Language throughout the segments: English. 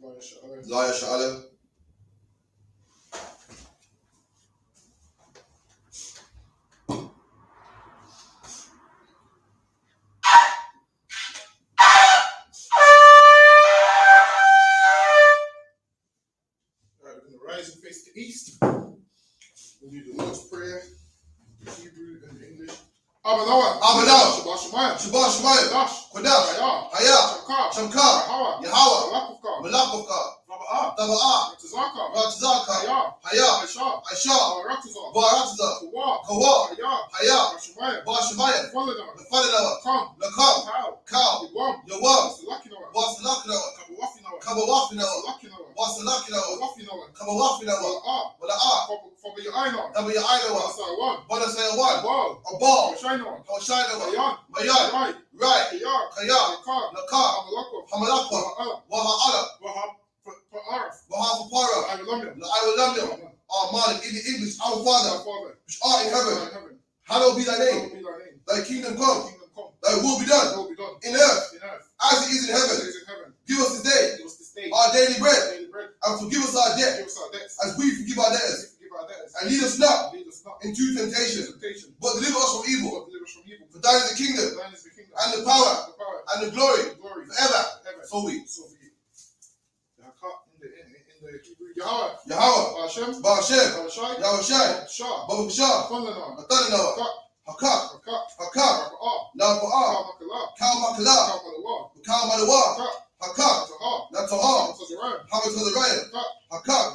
لا يشعله Rise and face the east. We'll do the Lord's Prayer, the Hebrew and the English. Abadawa. Shabbat Shemayim. Shabbat Shemayim. Kodash. Haya. Shamkar. Yahweh. Malakuvka. Taba'ah. Ratazaka. Haya. Aisha. Baratazah. Kawa. Haya. Bashemayim. Nefalinawa. Nakam. Kal. Yawam. Wasalakinawa. Kabawafinawa. Wasalakinawa. Kabawafinawa. Wala'ah. Tabayainawa. Bada say a one. A ball. Hoshinawa. Mayan. Right. Kaya. Nakar. Hamalakwa. Waha'ala. Waha'fapara. I will love them. Our Malik in the English, our Father, which art in heaven. Hallowed be thy name. Thy kingdom come. Thy will be done. In earth. As it is in heaven. Give us this day our daily bread. And forgive us our debt. As we forgive our debtors. And lead us not into temptation. But deliver us from evil. For thine is the kingdom. And the power. And the glory. Forever. So be. In the Hebrew, Yahweh, Ba'ashem, Yahushai, Babakashah, Ataninawa, Hakak, Naba'ah, Kalmakala, Kalmalawa, Hakak, Natahar, Hamatazarayim, Hakak,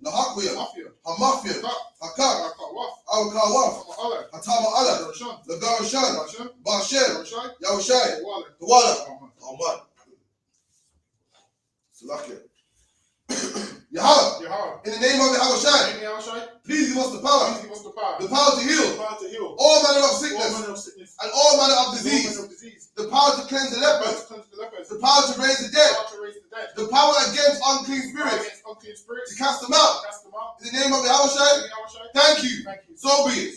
Nahakwiyam, Hamafiyam, Hakak, Awakawaf, Hatama'ala, Lagarashan, Ba'ashem, Yahushai, Tawala, Aman. Salakia. Yahweh, in the name of Yahushai, please give us the power, the power to heal all manner of sickness and all manner of disease, the power to cleanse the lepers, the power to raise the dead, the power against unclean spirits, to cast them out. In the name of Yahushai, thank you. So be it.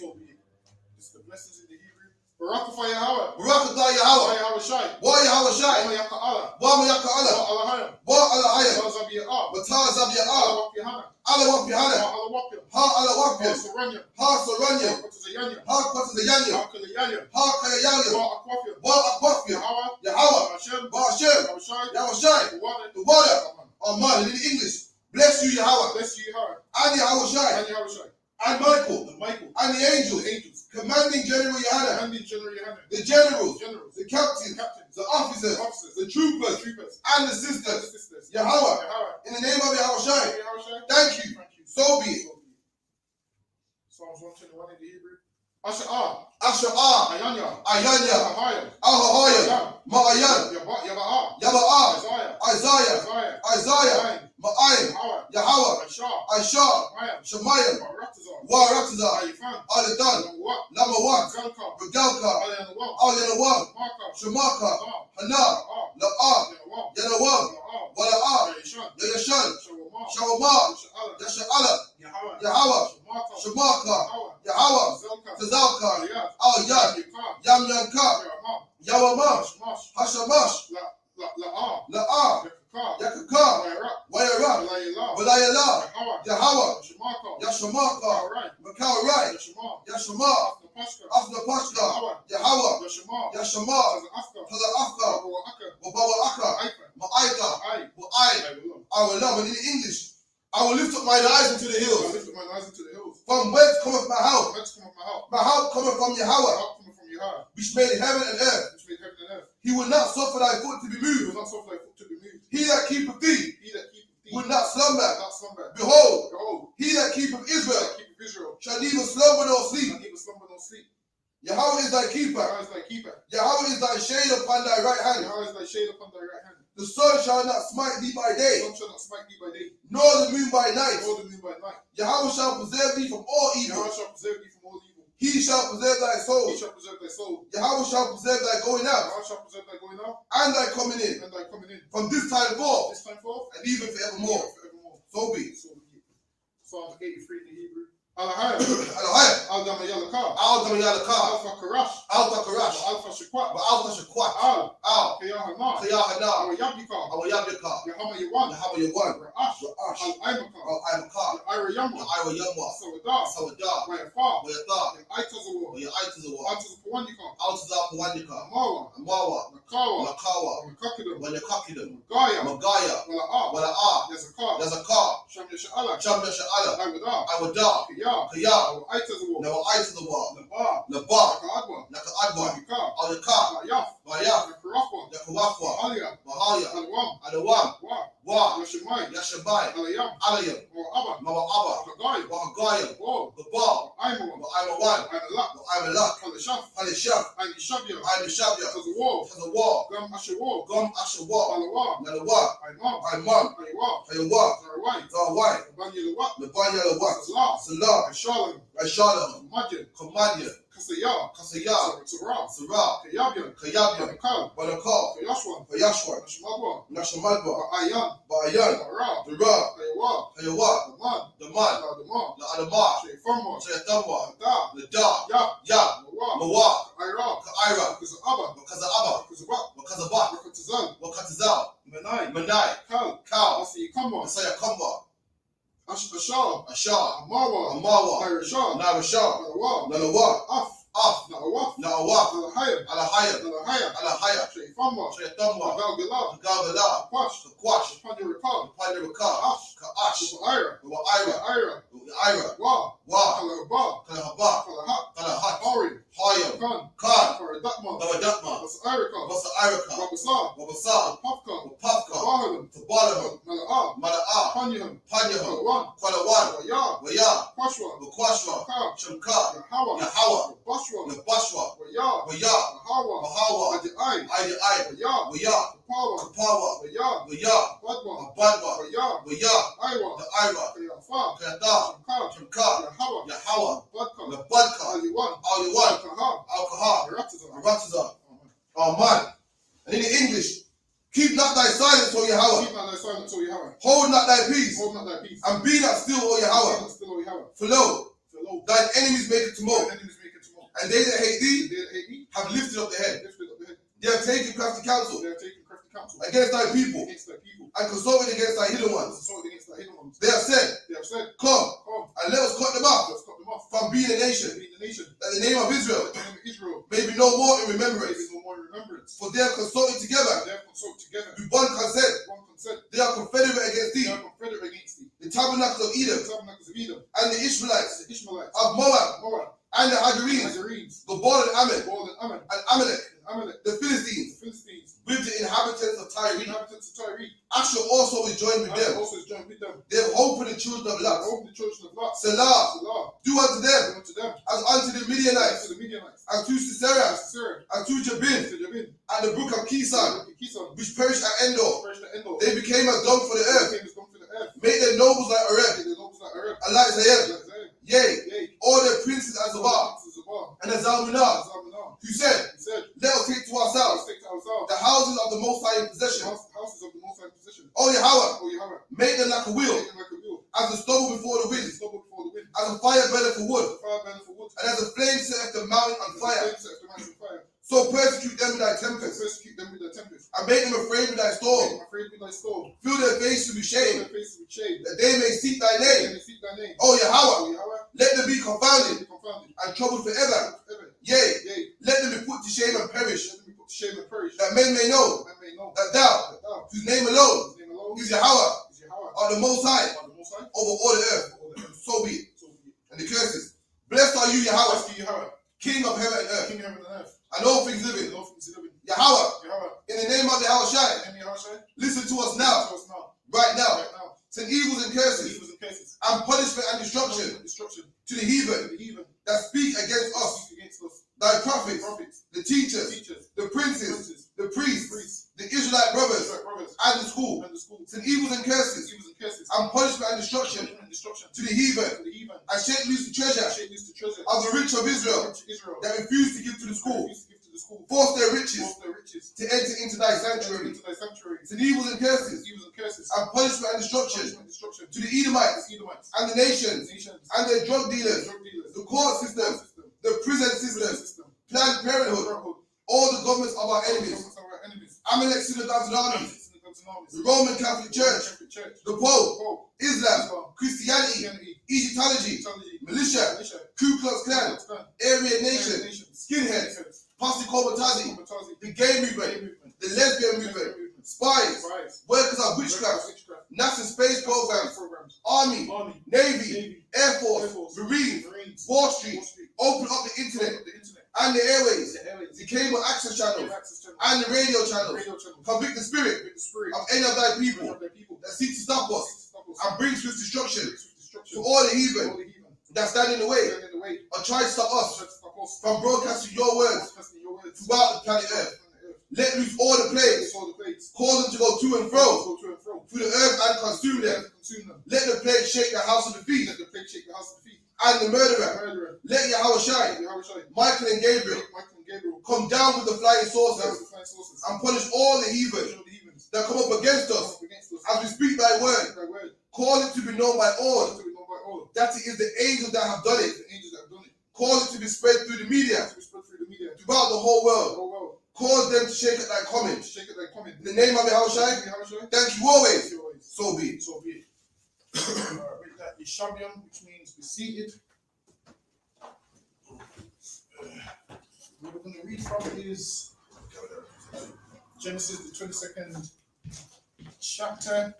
This is the blessings in the Hebrew. Barakatah Yahweh. Barakatah Yahweh. Yahushai. Wa Yahushai. Wa Yaka'ala. Wa Mayaka'ala. Wa Alahayim. Wa Alahayim. Wa Zabiya'ah. Mata Zabiya'ah. Ala Wapihana. Ala Wapihana. Ala Wapim. Ha Ala Wapim. Ha Saranyam. Ha Saranyam. Ha Kotazayanyam. Ha Kotazayanyam. Ha Kalayanyam. Ha Kayayanyam. Wa Akwafim. Wa Akwafim. Yahweh. Ba'ashem. Yahushai. Yahushai. The water. Amen. In English. Bless you, Yahweh. Bless you, Yahweh. And Yahushai. And Michael. And the angels. Commanding General Yohana. The generals. The captains. The officers. The troopers. And the sisters. Yahweh. In the name of Yahushai. Thank you. So be it. Psalms 121 in the Hebrew. Asha'ah. Asha'ah. Ayanya. Ahayim. Ahahayim. Ma'ayan. Yaba'ah. Isaiah. Ma'ayim. Yahweh. Aisha. Shemayim. Waratazah. Alidan. Lamawat. Regalka. Aliyanawam. Shemaka. Hana. La'ah. Yanawam. Wala'ah. Yayashan. Shawamah. Yasha'ala. Yahweh. Shemaka. Yahweh. Tazalka. Al-Yad. Yamyanka. Yawamah. Hashamash. La'ah. Yakaka. Wayara. Walayala. Yahweh. Yashamaka. Makawrai. Yashama. Afnapashka. Yahweh. Yashama. Tazafka. Wabawa'aka. Ma'aika. I will love. And in English, I will lift up mine eyes into the hills. From whence cometh my help? My help cometh from Yahweh, which made heaven and earth. He will not suffer thy foot to be moved. He that keepeth thee will not slumber. Behold, he that keepeth Israel shall neither slumber nor sleep. Yahweh is thy keeper. Yahweh is thy shade upon thy right hand. The sun shall not smite thee by day, nor the moon by night. Yahweh shall preserve thee from all evil. He shall preserve thy soul. Yahweh shall preserve thy going out and thy coming in from this time forth and even forevermore. So be it. Psalm 83 in the Hebrew. الهيئة أقدم يلقى أعظم يلقى ألف كراش ألف كراش وألف شكوى وألف شكوات كياه النار خيار النار ويبكى أو يبقى يحمى يوان يحب يوان رأش رأش الأيمكى أو أيمكا الأير يموى أيوة يموى سوداء سوداء ويفاء ويطاء الأيتزوى ويأيتزوا أنتزبوانيكى أوتزا بوانيكا ماوى ماوى نكاوى مكاوى ومكاكدم ولكاكدم مقايا مغايا ولا ولا يزكى يزكا شم يشألك شم يشأل أيودا أودا كياه كيا وأيتزوى لو أيتزوا لبا لبا كأدوى لك أدوى أبكى أو يكا ياف ويا كرافوى يكوافوا وحاليا وهايا الوام الوام وا يشماي يشباي الأيام عليم وأبا موعبا كغايب وهقايم وو ببا أيموى وأيموان أنا لا وأيملاك الشاف هل الشاب أنا الشابية أيم الشابية تزوو حزوا قام أشوو قم أشوا الوا نلوا أيمام أيمان أيوا حيوا زرواي زواي بني لوا لبانيا لوات سلا سلا الشالم عشالهم مجد كمانيا كسيا كسيا سرا سرا كيابيا كيابيا كنكال ونكا كيشوان فيشوى نشمالوا نشمالبا وأيان بأيان ورا درا أيوا حيوا دمان دمان لا دمان لألما شيفموا شيطموا دا لدا يا يا موا موا أيرا كأيرا كزأبا وكذا كزبا وكذا وكتزال وكتزال مناي مناي كال كاو أسيكموا سيكموا أشبشا أشا أماوا أماوا أيرشا نارشا نلوا نلوا أف أف نأواف نأواف على حير على حير على حير على حير شيفموا شيطموا غالغلا قابلا كواش كواش فاني ركاب فاير وكا أش كأش وأيرا وأيرا أيرا وأيرا وا وا كالغبا كلهبا كالهات كلهات أوري هايم كان كان فردقما دودتما بس أيركا بس أيركا وبصا وبصار بابكا وبابكا وباهلم تبالهم ملأ ملأ فانيهم فانيهم كالوان كلوان ويا ويا كواشوا وكواشوا كا شمكا يحوى يحوى بشوى يبشوا ويا ويا هوا وهاوى أدي أي أي أي ويا ويا باور كباوى ويا ويا بدوى وبادوى ويا ويا أيوة أيوة كيافا كيتا شمكا شمكا يحوى يحوى بدكا لبادكا أليوان أوليوان كها alcohol رتزا Ratiza. Oh man. And in the English, keep not thy silence, O Yahweh. keep not thy silence, O Yahweh. Hold not thy peace. Hold not thy peace. And be not still, O Be Yahweh. not still, O Yahweh. For lo, For lo, thine enemies make it to thy mock. enemies make it to mock. And they that hate And thee they that hate thee have lifted up the head. lifted up the head. They have taken crafty counsel They are taking crafty counsel against thy people against thy people. and consulted against thy hidden ones. Consulted against thy hidden ones. They have said, They have said, come come, and let us cut them off let's cut them off. from being a nation, Being the nation, that the name of Israel the name of Israel, may be no more in may remembrance. be no more in remembrance. For they have consulted together They have consulted together with one consent. one consent. They are confederate against They thee, are confederate against thee. the tabernacles of The Edom, tabernacles of Edom, and the Ishmaelites the Ishmaelites, of Moab, Moab, and the Hagarenes, Nazarenes, Gobal and Ammon, Ball and Ammon, and Amalek, and Amalek, the the Philistines, Philistines, with the inhabitants of the Tyre. inhabitants of Tyre. Asher also is joined with Asher them. also is joined with them. They have hope in the children of They Lot. opened the children of Lot. Selah, Salah, do unto them unto them, as unto the Midianites, to the Midianites, and to Sisera, Sisera, and to Jabin, to Jabin, and the brook of Kison, Kison, which perished at Endor. perished at Endor. They became as dung for the earth. They came as dung for the earth. Made their nobles like Oreb, Made their nobles like Arab, and like Zayed. like Zayed. Yea, Yea, all their princes as Zabah, princes of Bar, and as Zalmunah, Zalmunah. who said, He said, let us take to let's ourselves take to ourselves the houses of the Most High in the possession. houses of the Most High position. O Yahweh, Oh, Yahweh, make them like a wheel, make them like a wheel, as a stubble before the wind, stubble before the wind, as a fire burner for wood, the fire burner for wood, and as a flame setteth the mountain on the fire. flame sets the mountain on fire. So persecute them with thy tempest, Persecute them with their tempest. and make them afraid with thy Make storm. them afraid with thy storm. Fill their faces with Fill shame, their faces with shame. that they may seek thy They name. may seek thy name. O Yahweh, Oh, Yahweh, let them be let confounded them be confounded. and troubled forever. Forever. Yea, Yea, let them be put to shame and perish, let them be put to shame and perish. that men may know That men may know that thou, that thou, whose name alone his name alone, is Yahweh, is Yahweh, art the Most High are the Most High, over all the earth. over all the earth. So be it. So be it. And the curses. Blessed are you, Yahweh, Blessed be Yahweh, King of heaven and earth, King of heaven and earth, and all things and living. all things living. Yahweh, Yahweh, in the name of Yahweh Shai, name Yahweh, listen to us now, to us now, right now. right now. Send evils and curses, Evils and curses, and punishment and destruction destruction to the heathen to the heathen that speak against us, speak against us. thy The prophets, prophets, the teachers, teachers, the princes, princes, the priests, priests, the Israelite brothers, Israelite brothers, and the school. and the school. Send evils and curses, Evils and curses, and punishment and destruction and destruction to the heathen, to the heathen. and shake loose the treasure Shake loose the treasure of the rich of Israel to Israel that refuse to give to the that school. refused to give to the school. Force their riches Force their riches to enter into thy sanctuary. into thy sanctuary. Send evils and curses, Evils and curses, and punishment and destruction punishment and destruction to the Edomites, the Edomites, and the nations, nations, and and their drug dealers, the court system, the prison system, Planned Parenthood, all the governments of our enemies, Amalek synagogues and armies, the Roman Catholic Church, the Pope, Islam, Christianity, Egyptology, militia, Ku Klux Klan, Aryan Nation, skinheads, Posse Comitazi, the gay movement, the lesbian movement, spies, workers of witchcraft, NASA space programs, Army, Navy, Air Force, Marines, Wall Street, open up the internet and the airways, the cable access channels, and the radio channels. Convict the spirit of any of thy people that seek to stop us and bring swift destruction to all the heathen that stand in the way or try to stop us from broadcasting your words throughout the planet Earth. Let loose all the plagues, cause them to go to and fro through the earth and consume them. Let the plague shake the house of the feet and the murderer. Let Yahweh shine. Michael and Gabriel come down with the flying saucers and punish all the heathen that come up against us as we speak thy word. Call it to be known by all that it is the angels that have done it. Cause it to be spread through the media throughout the whole world. Cause them to shake at thy comment. In the name of Yahushua, thank you always. So be it. Read that Isupk, which means be seated. What we're going to read from is Genesis, the 22nd chapter,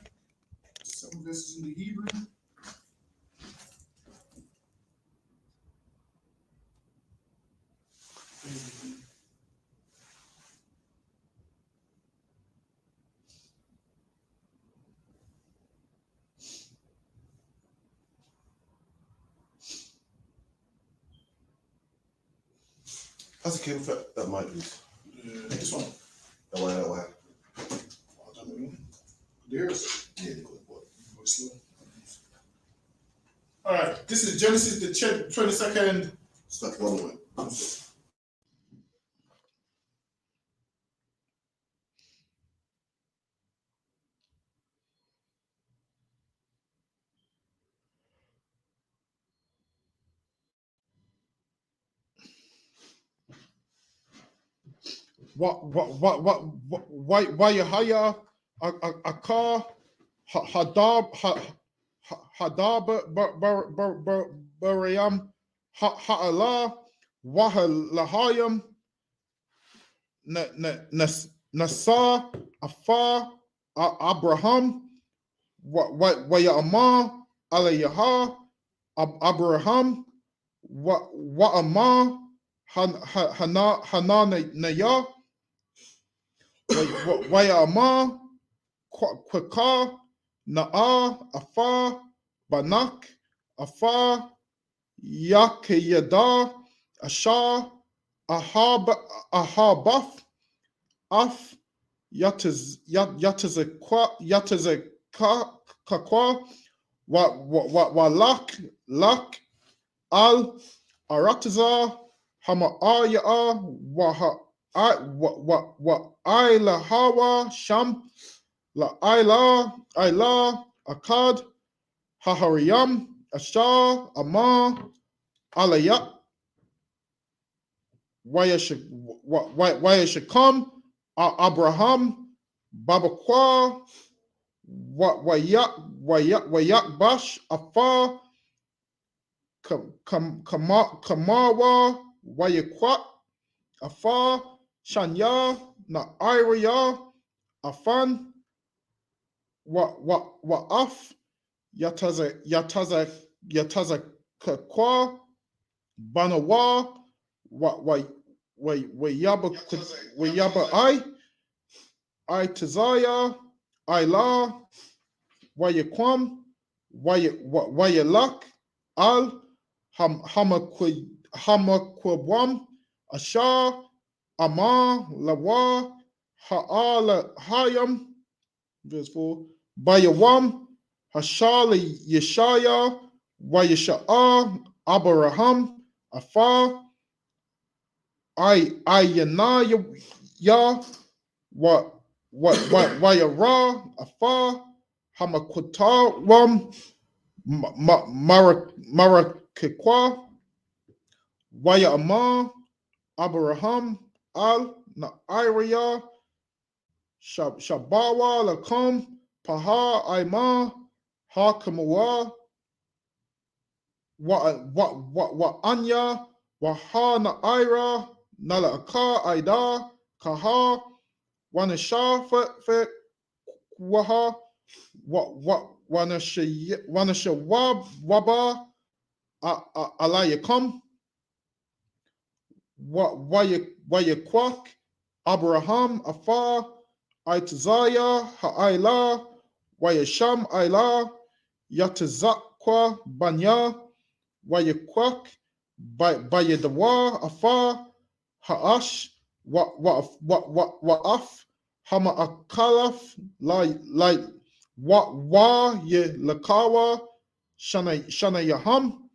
7 verses in the Hebrew. That's a cable flip. That might be. This one. That way. I don't know. There's. Yeah, they got it. Go slow. All right. This is Genesis, the 22nd. It's like one way. Why you hire a car hadab bariam ha'ala wahalahayam nasa afa Abraham wayama alayaha Abraham wa'ama hananaya wayama kwaka na'a afa banak afa yakayada asha ahabaf af yatazakwa walak lak al arataza hama'aya wa aila hawa sham la aila akad hahariyam asha ama alaya wayashakam Abraham babakwa wayakbash afa kamawa wayakwat afa shanya na iraya afan wa af yataza kakwa banawa wayaba I tazaya ila wayakwam wayalak al hamakwabwam asha ama lawa ha'ala hayam verse 4 bayawam hashali yeshaya wayasha'a Abraham afa ayana ya wayara afa hamakwataram Marakekwa, Waya Amar, Abraham, Al, Nairiya, Shabawa, Lakum, Paha, Aima, Hakamawa, Wa Anya, Waha, Naira, Nala Aka, Aida, Kaha, Wanasha, Fe, Waha, Wanashawab, Waba, Alayakum, Wayakwak, Abraham, Afar, Aitazaya, Ha'ila, Wayasham, Aila, Yatazakwa, Banya, Wayakwak, Bayadawa, Afar, Ha'ash, Wa'af, Hama Akalaf, like Wa Ye Lakawa, Shana Yaham,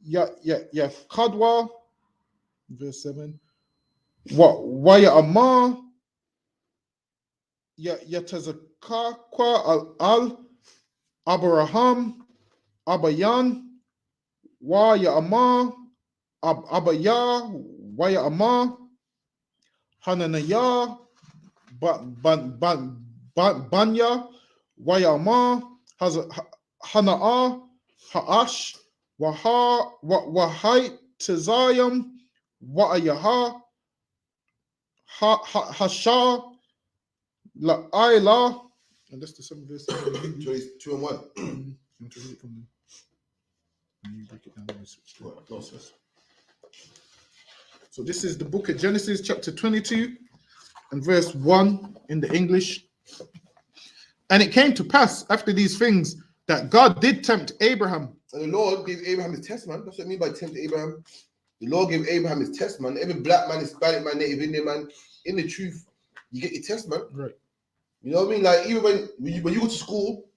Ya Kadwa, verse 7. Waya Amar, Yatazakakwa Al Abraham, Abayan, Waya Amar, Abaya, Waya Amar, Hananaya, Banya, Waya Amar, Hana'a, Ha'ash, Wahai Tizayam, Wa'ayaha, Hasha, La'ila, and that's the 7th verse. 2 and 1. You break it down. So this is the book of Genesis, chapter 22, and verse 1 in the English. And it came to pass after these things that God did tempt Abraham. And the Lord gave Abraham his test, man. That's what I mean by tempt Abraham. The Lord gave Abraham his test, man. Every black man, Hispanic man, Native Indian man, in the truth, you get your test, man. Right. You know what I mean? Like, even when you go to school,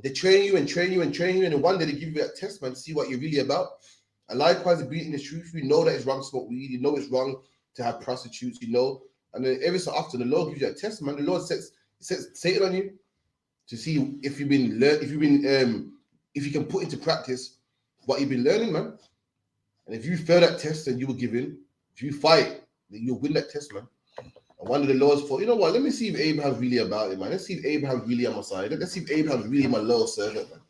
they train you, and then one day they give you that test, man, to see what you're really about. And likewise, the beauty in the truth, we know that it's wrong to smoke weed, you know it's wrong to have prostitutes, you know. And then every so often, the Lord gives you that test, man. The Lord sets Satan on you to see if you can put into practice what you've been learning, man. And if you fail that test, then you will give in. If you fight, then you'll win that test, man. And one of the Lord's thought, you know what? Let me see if Abraham's really about it, man. Let's see if Abraham's really on my side. Let's see if Abraham's really my loyal servant, man.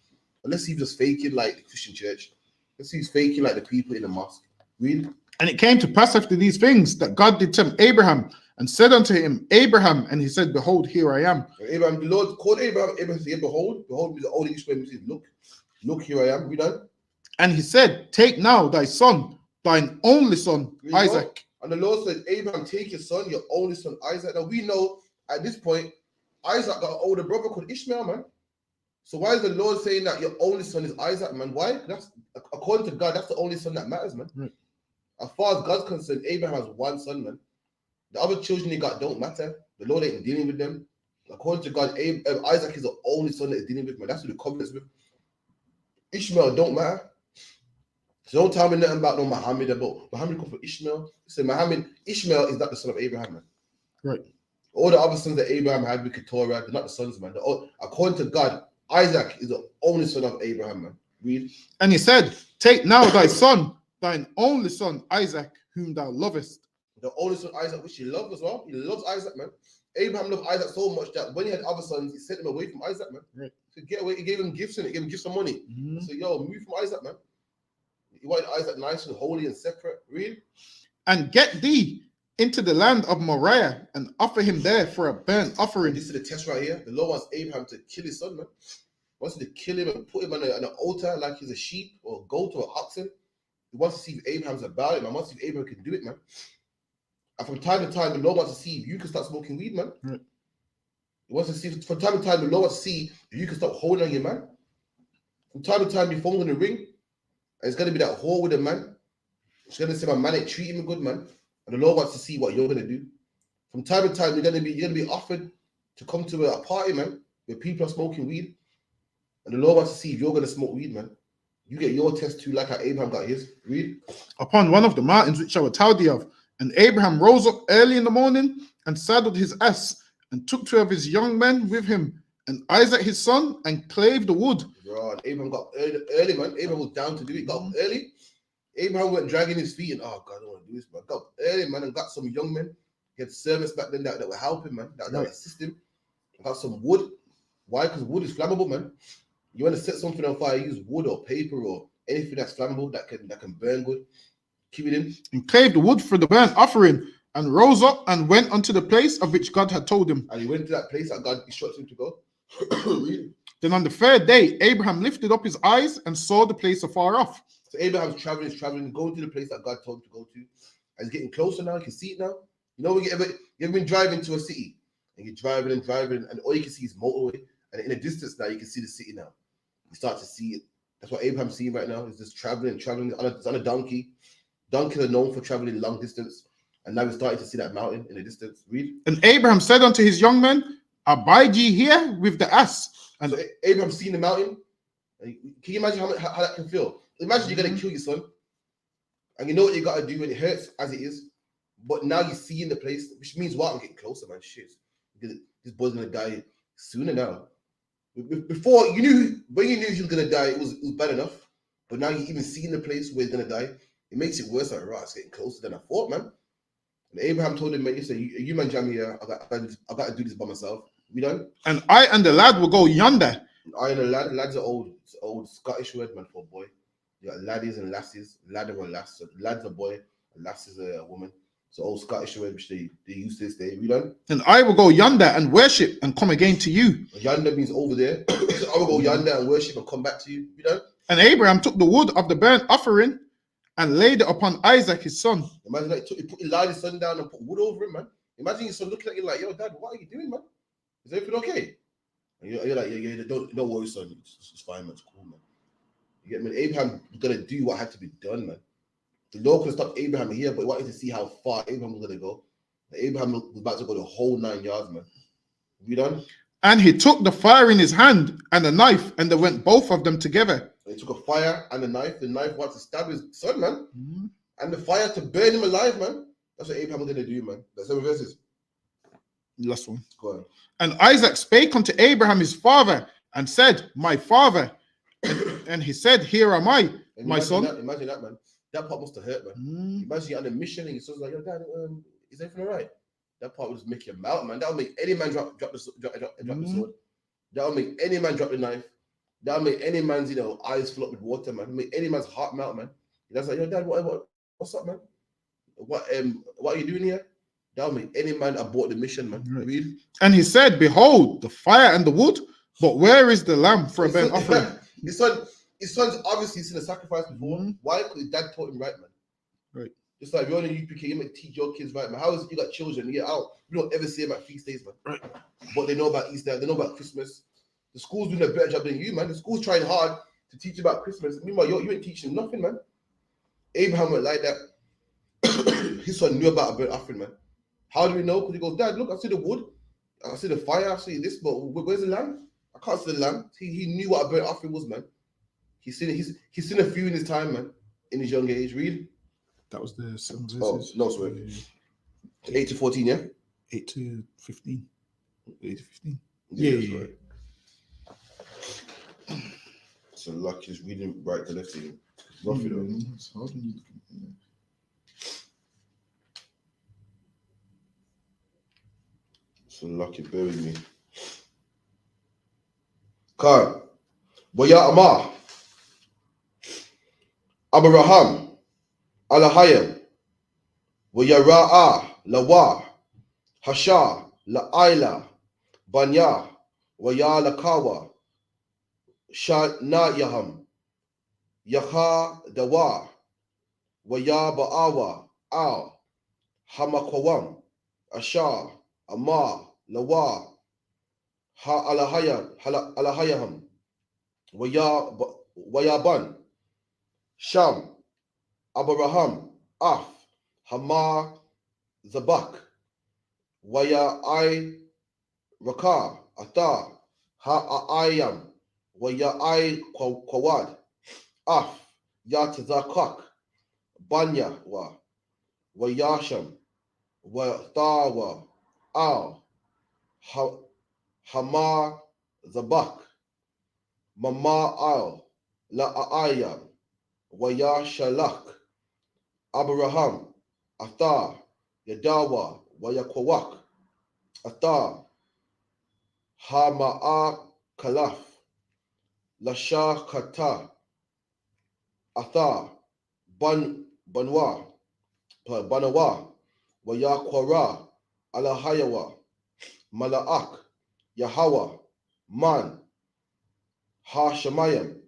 And let's see if he's faking like the Christian church. Let's see if he's faking like the people in the mosque. Read. And it came to pass after these things that God did tempt Abraham and said unto him, Abraham, and he said, Behold, here I am. And Abraham, the Lord called Abraham. Abraham said, Behold, the old English way says, look, here I am. Read on. And he said, Take now thy son, thine only son, Isaac. And the Lord said, Abraham, take your son, your only son, Isaac. Now we know at this point, Isaac got an older brother called Ishmael, man. So why is the Lord saying that your only son is Isaac, man? Why? That's according to God, that's the only son that matters, man. Right. As far as God's concerned, Abraham has one son, man. The other children he got don't matter. The Lord ain't dealing with them. According to God, Isaac is the only son that he's dealing with, man. That's who the covenant's with. Ishmael don't matter. So don't tell me nothing about no Muhammad. Muhammad come from Ishmael. So Ishmael is not the son of Abraham, man. Right. All the other sons that Abraham had with Keturah, they're not the sons, man. According to God, Isaac is the only son of Abraham, man. Read. And he said, Take now thy son, thine only son, Isaac, whom thou lovest. The only son, Isaac, which he loved as well. He loves Isaac, man. Abraham loved Isaac so much that when he had other sons, he sent them away from Isaac, man. Right. To get away, he gave him gifts and he gave him gifts of money. Mm-hmm. So, yo, move from Isaac, man. He wanted Isaac nice and holy and separate. Read. And get thee into the land of Moriah and offer him there for a burnt offering. This is the test right here. The Lord wants Abraham to kill his son, man. He wants to kill him and put him on an altar like he's a sheep or a goat or an oxen. He wants to see if Abraham's about it, man. He wants to see if Abraham can do it, man. And from time to time, the Lord wants to see if you can start smoking weed, man. Right. He wants to see, from time to time, the Lord wants to see if you can stop holding on your man. From time to time, your phone's going to ring. And it's going to be that whore with a man. It's going to say, my man ain't treating me good, man. And the Lord wants to see what you're going to do. From time to time, you're going to be offered to come to a party, man, where people are smoking weed. And the Lord wants to see if you're going to smoke weed, man. You get your test too, like how Abraham got his. Read. Upon one of the mountains which I will tell thee of. And Abraham rose up early in the morning and saddled his ass and took 2 of his young men with him and Isaac his son, and clave the wood. Bro, and Abraham got early, man. Abraham was down to do it. Got up early. Abraham went dragging his feet and, oh God, I don't want to do this, man. Got up early, man, and got some young men. He had servants back then that were helping, man, that would assist him. Got some wood. Why? Because wood is flammable, man. You want to set something on fire, use wood or paper or anything that's flammable that can burn good. Keep it in. And clave the wood for the burnt offering, and rose up and went unto the place of which God had told him. And he went to that place that God instructed him to go. Really? Then on the third day, Abraham lifted up his eyes and saw the place afar off. So Abraham's traveling, going to the place that God told him to go to. And he's getting closer now. You can see it now. You know, you ever been driving to a city and you're driving, and all you can see is motorway. And in the distance now, you can see the city now. You start to see it. That's what Abraham's seeing right now. He's just traveling on a donkey. Donkeys are known for traveling long distance. And now we're starting to see that mountain in the distance. Read. And Abraham said unto his young men, abide ye here with the ass. And so Abraham seeing the mountain. Can you imagine how that can feel? Imagine you're going to kill your son. And you know what you got to do, and it hurts as it is. But now you're seeing the place, which means what? I'm getting closer, man. Shit. This boy's going to die sooner now. Before, when you knew he was going to die, it was bad enough. But now you're even seeing the place where he's going to die. It makes it worse. Like, right, it's getting closer than I thought, man. And Abraham told him, man, he said, you man, jam here. I got to do this by myself. We done? And I and the lad will go yonder. I and the lads are old. It's old Scottish word, man, for a boy. You got laddies and lasses. Lad or lass. So lad's a boy, and lass is a woman. So old Scottish word, which they use to this day. We done? And I will go yonder and worship and come again to you. Yonder means over there. So I will go yonder and worship and come back to you. We done? And Abraham took the wood of the burnt offering and laid it upon Isaac his son. Imagine that he lied his son down and put wood over him, man. Imagine your son looking at you like, yo, Dad, what are you doing, man? Is everything okay? And you're like, yeah, don't worry, son. It's fine, man. It's cool, man. You get me? Abraham was gonna do what had to be done, man. The Lord could have stopped Abraham here, but he wanted to see how far Abraham was gonna go. Abraham was about to go the whole 9 yards, man. We done? And he took the fire in his hand and a knife, and they went both of them together. And he took a fire and a knife. The knife wanted to stab his son, man. Mm-hmm. And the fire to burn him alive, man. That's what Abraham was gonna do, man. That's 7 verses. Last one. Go on. And Isaac spake unto Abraham his father, and said, my father. And he said, here am I, my son. Imagine that, man. That part must have hurt, man. Imagine you're on a mission and your son's like, yo, Dad, is everything all right? That part would just make you melt, man. That would make any man drop the sword. That would make any man drop the knife. That would make any man's, eyes fill up with water, man. Make any man's heart melt, man. That's like, yo, Dad, what's up, man? What are you doing here? That would make any man abort the mission, man. Right. Read. And he said, behold, the fire and the wood, but where is the lamb for a burnt offering? His son's obviously seen a sacrifice before. Why? Because his dad taught him right, man. Right. Just like you're on a UPK, you might teach your kids right, man. How is it you got children? You don't ever see them at feast days, man. Right. But they know about Easter, they know about Christmas. The school's doing a better job than you, man. The school's trying hard to teach you about Christmas. Meanwhile, you ain't teaching them nothing, man. Abraham went like that. His son knew about a burnt offering, man. How do we know? Because he goes, Dad, look, I see the wood, I see the fire, I see this, but where's the lamb? I can't see the lamb. He knew what a burnt offering was, man. He's seen a few in his time, man, in his young age. Read. That was the 7 verses. Oh, no, sorry. 8 to 14, yeah? 8 to 15. 8 to 15. Yeah. Right. So luck is reading right to left here. Rough it up. It's hard when you look at it. So lucky, bear with me. Khan. Boya Amar. Abraham. Alahayam. Boya Ra'a. Lawa. Hasha. La'ila. Banya. Waya Lakawa. Shanayaham. Yaha Dawa. Waya Ba'awa. Al. Hamakwam. Asha. Amar. Lawa, Ha Alahayam, Wayaban, Sham, Abraham, Af, Hamar, Zabak, Waya I Raka, Ata, Ha Ayam, Waya I Kwad, Af, Yatazakak, Banya, Wayasham, Watawa, Al. Hamar Zabak, Mama'al, La'aya, Waya Shalak, Abraham, Athar, Yadawa, Waya Kwak, Athar, Hama'a Kalaf, Lasha Kata, Athar, Banawa, Waya Kwara, Alahayawa, Mala'ak, Yahweh, Man, Ha Shemayim,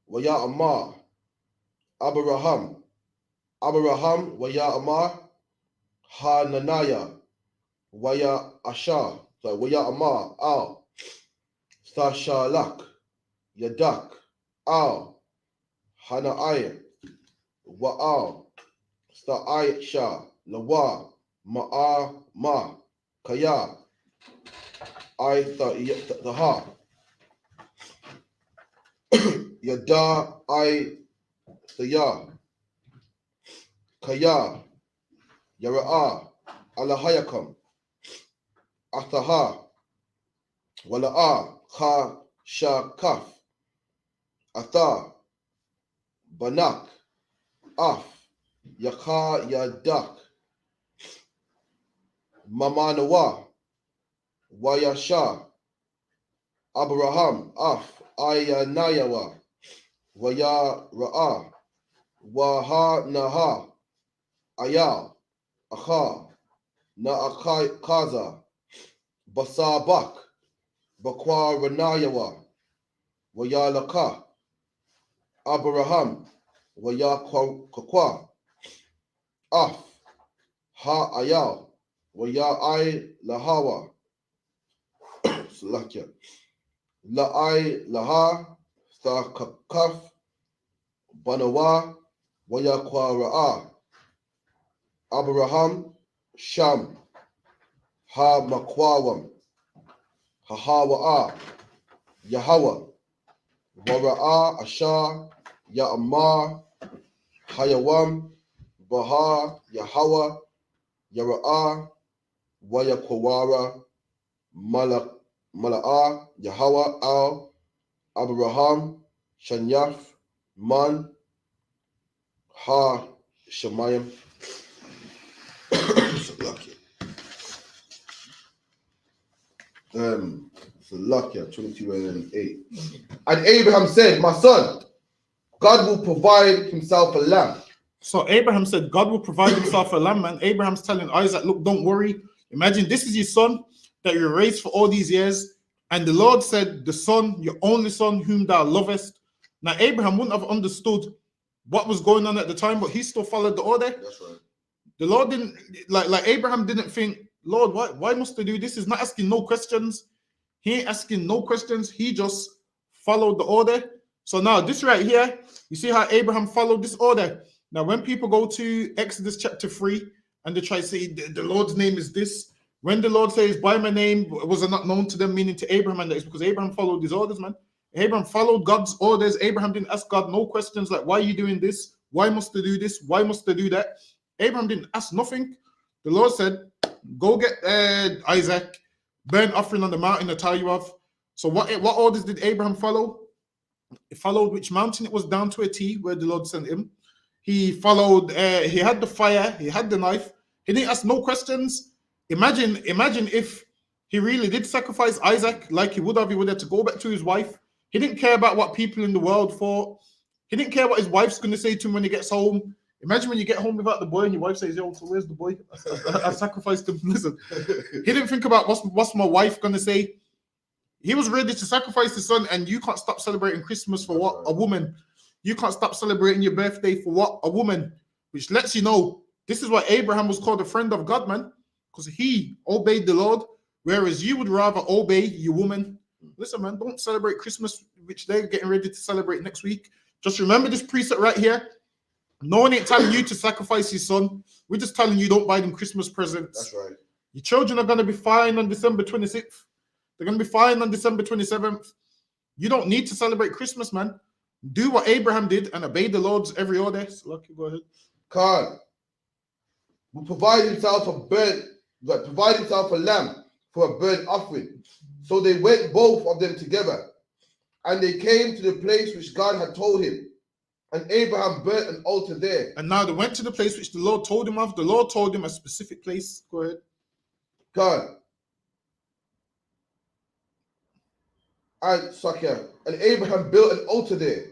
Waya Amar, Abraham, Waya Amar, Ha Nanaya, Waya Ashar, Waya Amar, Al, Sashalak, Yadak, Al, Hana'ayim, Wa'al, Sa'aisha, Lawa, Ma'a, Ma, Kaya, Taha, Yada, Saya, Kaya, Yara'a, Alahayakam, Athaha, Wala'a, Ka, Shakaf, Atha, Banak, Af, Yaka, Yadak, Mamanawa, Wayasha, Abraham, Af, Ayanayawa, Waya Ra'a, Waha Naha, Ayal, Akha, Kaza, Basabak, Bakwa Ranayawa, Waya Laka, Abraham, Waya Kakwa, Af, Ha Ayal, Waya I Lahawa, Salakia, La'ai Laha, Thakakaf, Banawa, Waya Ra'a, Abraham, Sham, Ha Makwawam, Hahawa'a, Yahweh, Wara'a, Ashar, Ya'amar, Hayawam, Baha, Yahweh, Yara'a, Wayakwara, Mala'a, Yahweh, Al, Abraham, Shanyaf, Man, Ha Shemayim. Salakia 22 and 8. And Abraham said, my son, God will provide himself a lamb. So Abraham said, God will provide himself a lamb, and Abraham's telling Isaac, look, don't worry. Imagine this is your son that you raised for all these years. And the Lord said, the son, your only son, whom thou lovest. Now, Abraham wouldn't have understood what was going on at the time, but he still followed the order. That's right. The Lord didn't, like Abraham didn't think, Lord, why must I do this? He's not asking no questions. He ain't asking no questions. He just followed the order. So now this right here, you see how Abraham followed this order. Now, when people go to Exodus chapter 3 and they try to say the Lord's name is this, when the Lord says, by my name, was it not known to them, meaning to Abraham, and that is because Abraham followed his orders, man. Abraham followed God's orders. Abraham didn't ask God no questions like, why are you doing this? Why must I do this? Why must I do that? Abraham didn't ask nothing. The Lord said, go get Isaac, burnt offering on the mountain to tie you off. So what orders did Abraham follow? He followed which mountain it was down to a T where the Lord sent him. He followed, he had the fire, he had the knife. He didn't ask no questions. Imagine if he really did sacrifice Isaac like he would have to go back to his wife. He didn't care about what people in the world thought. He didn't care what his wife's going to say to him when he gets home. Imagine when you get home without the boy and your wife says, yo, so where's the boy? I sacrificed him. Listen, he didn't think about what's my wife going to say. He was ready to sacrifice his son, and you can't stop celebrating Christmas for what? A woman. You can't stop celebrating your birthday for what? A woman. Which lets you know, this is why Abraham was called a friend of God, man. Because he obeyed the Lord, whereas you would rather obey your woman. Listen, man, don't celebrate Christmas, which they're getting ready to celebrate next week. Just remember this precept right here. No one ain't telling you to sacrifice your son. We're just telling you don't buy them Christmas presents. That's right. Your children are going to be fine on December 26th. They're going to be fine on December 27th. You don't need to celebrate Christmas, man. Do what Abraham did and obey the Lord's every order. So, Lucky, go ahead. God will provide himself a lamb for a burnt offering. So they went both of them together, and they came to the place which God had told him. And Abraham burnt an altar there. And now they went to the place which the Lord told him of. The Lord told him a specific place. Go ahead. God. And Abraham built an altar there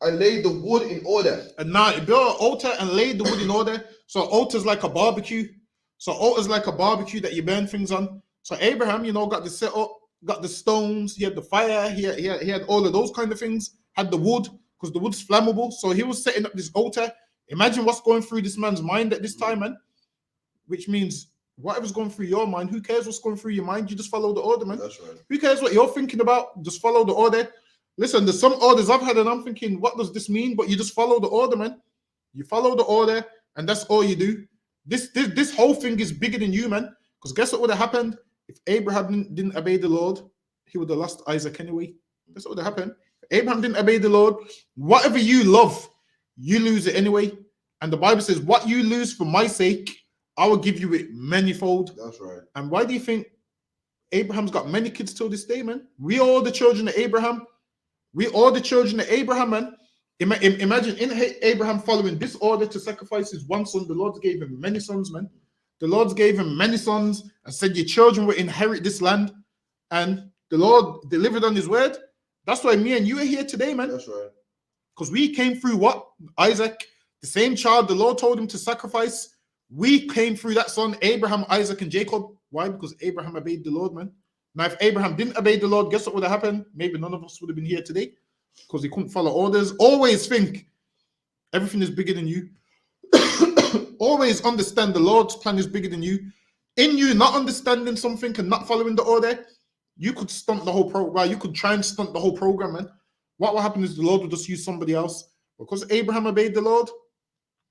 and laid the wood in order. And now he built an altar and laid the wood in order. So altar's like a barbecue. So altar's like a barbecue that you burn things on. So Abraham, got the setup, got the stones, he had the fire, he had all of those kind of things, had the wood, because the wood's flammable. So he was setting up this altar. Imagine what's going through this man's mind at this time, man. Which means whatever's going through your mind, who cares what's going through your mind? You just follow the order, man. That's right. Who cares what you're thinking about? Just follow the order. Listen, there's some orders I've had and I'm thinking, what does this mean? But you just follow the order, man. You follow the order and that's all you do. This whole thing is bigger than you, man. Because guess what would have happened? If Abraham didn't obey the Lord, he would have lost Isaac anyway. That's what would have happened. If Abraham didn't obey the Lord, whatever you love, you lose it anyway. And the Bible says, what you lose for my sake, I will give you it manifold. That's right. And why do you think Abraham's got many kids till this day, man? We all the children of Abraham. We all the children of Abraham, man. Imagine in Abraham following this order to sacrifice his one son, the Lord gave him many sons, man. The Lord gave him many sons and said, your children will inherit this land. And the Lord delivered on his word. That's why me and you are here today, man. That's right. Because we came through what? Isaac, the same child the Lord told him to sacrifice. We came through that son, Abraham, Isaac, and Jacob. Why? Because Abraham obeyed the Lord, man. Now, if Abraham didn't obey the Lord, guess what would have happened? Maybe none of us would have been here today because he couldn't follow orders. Always think everything is bigger than you. Always understand the Lord's plan is bigger than you. In you not understanding something and not following the order, you could stunt the whole program. You could try and stunt the whole program, man. What will happen is the Lord will just use somebody else. Because Abraham obeyed the Lord,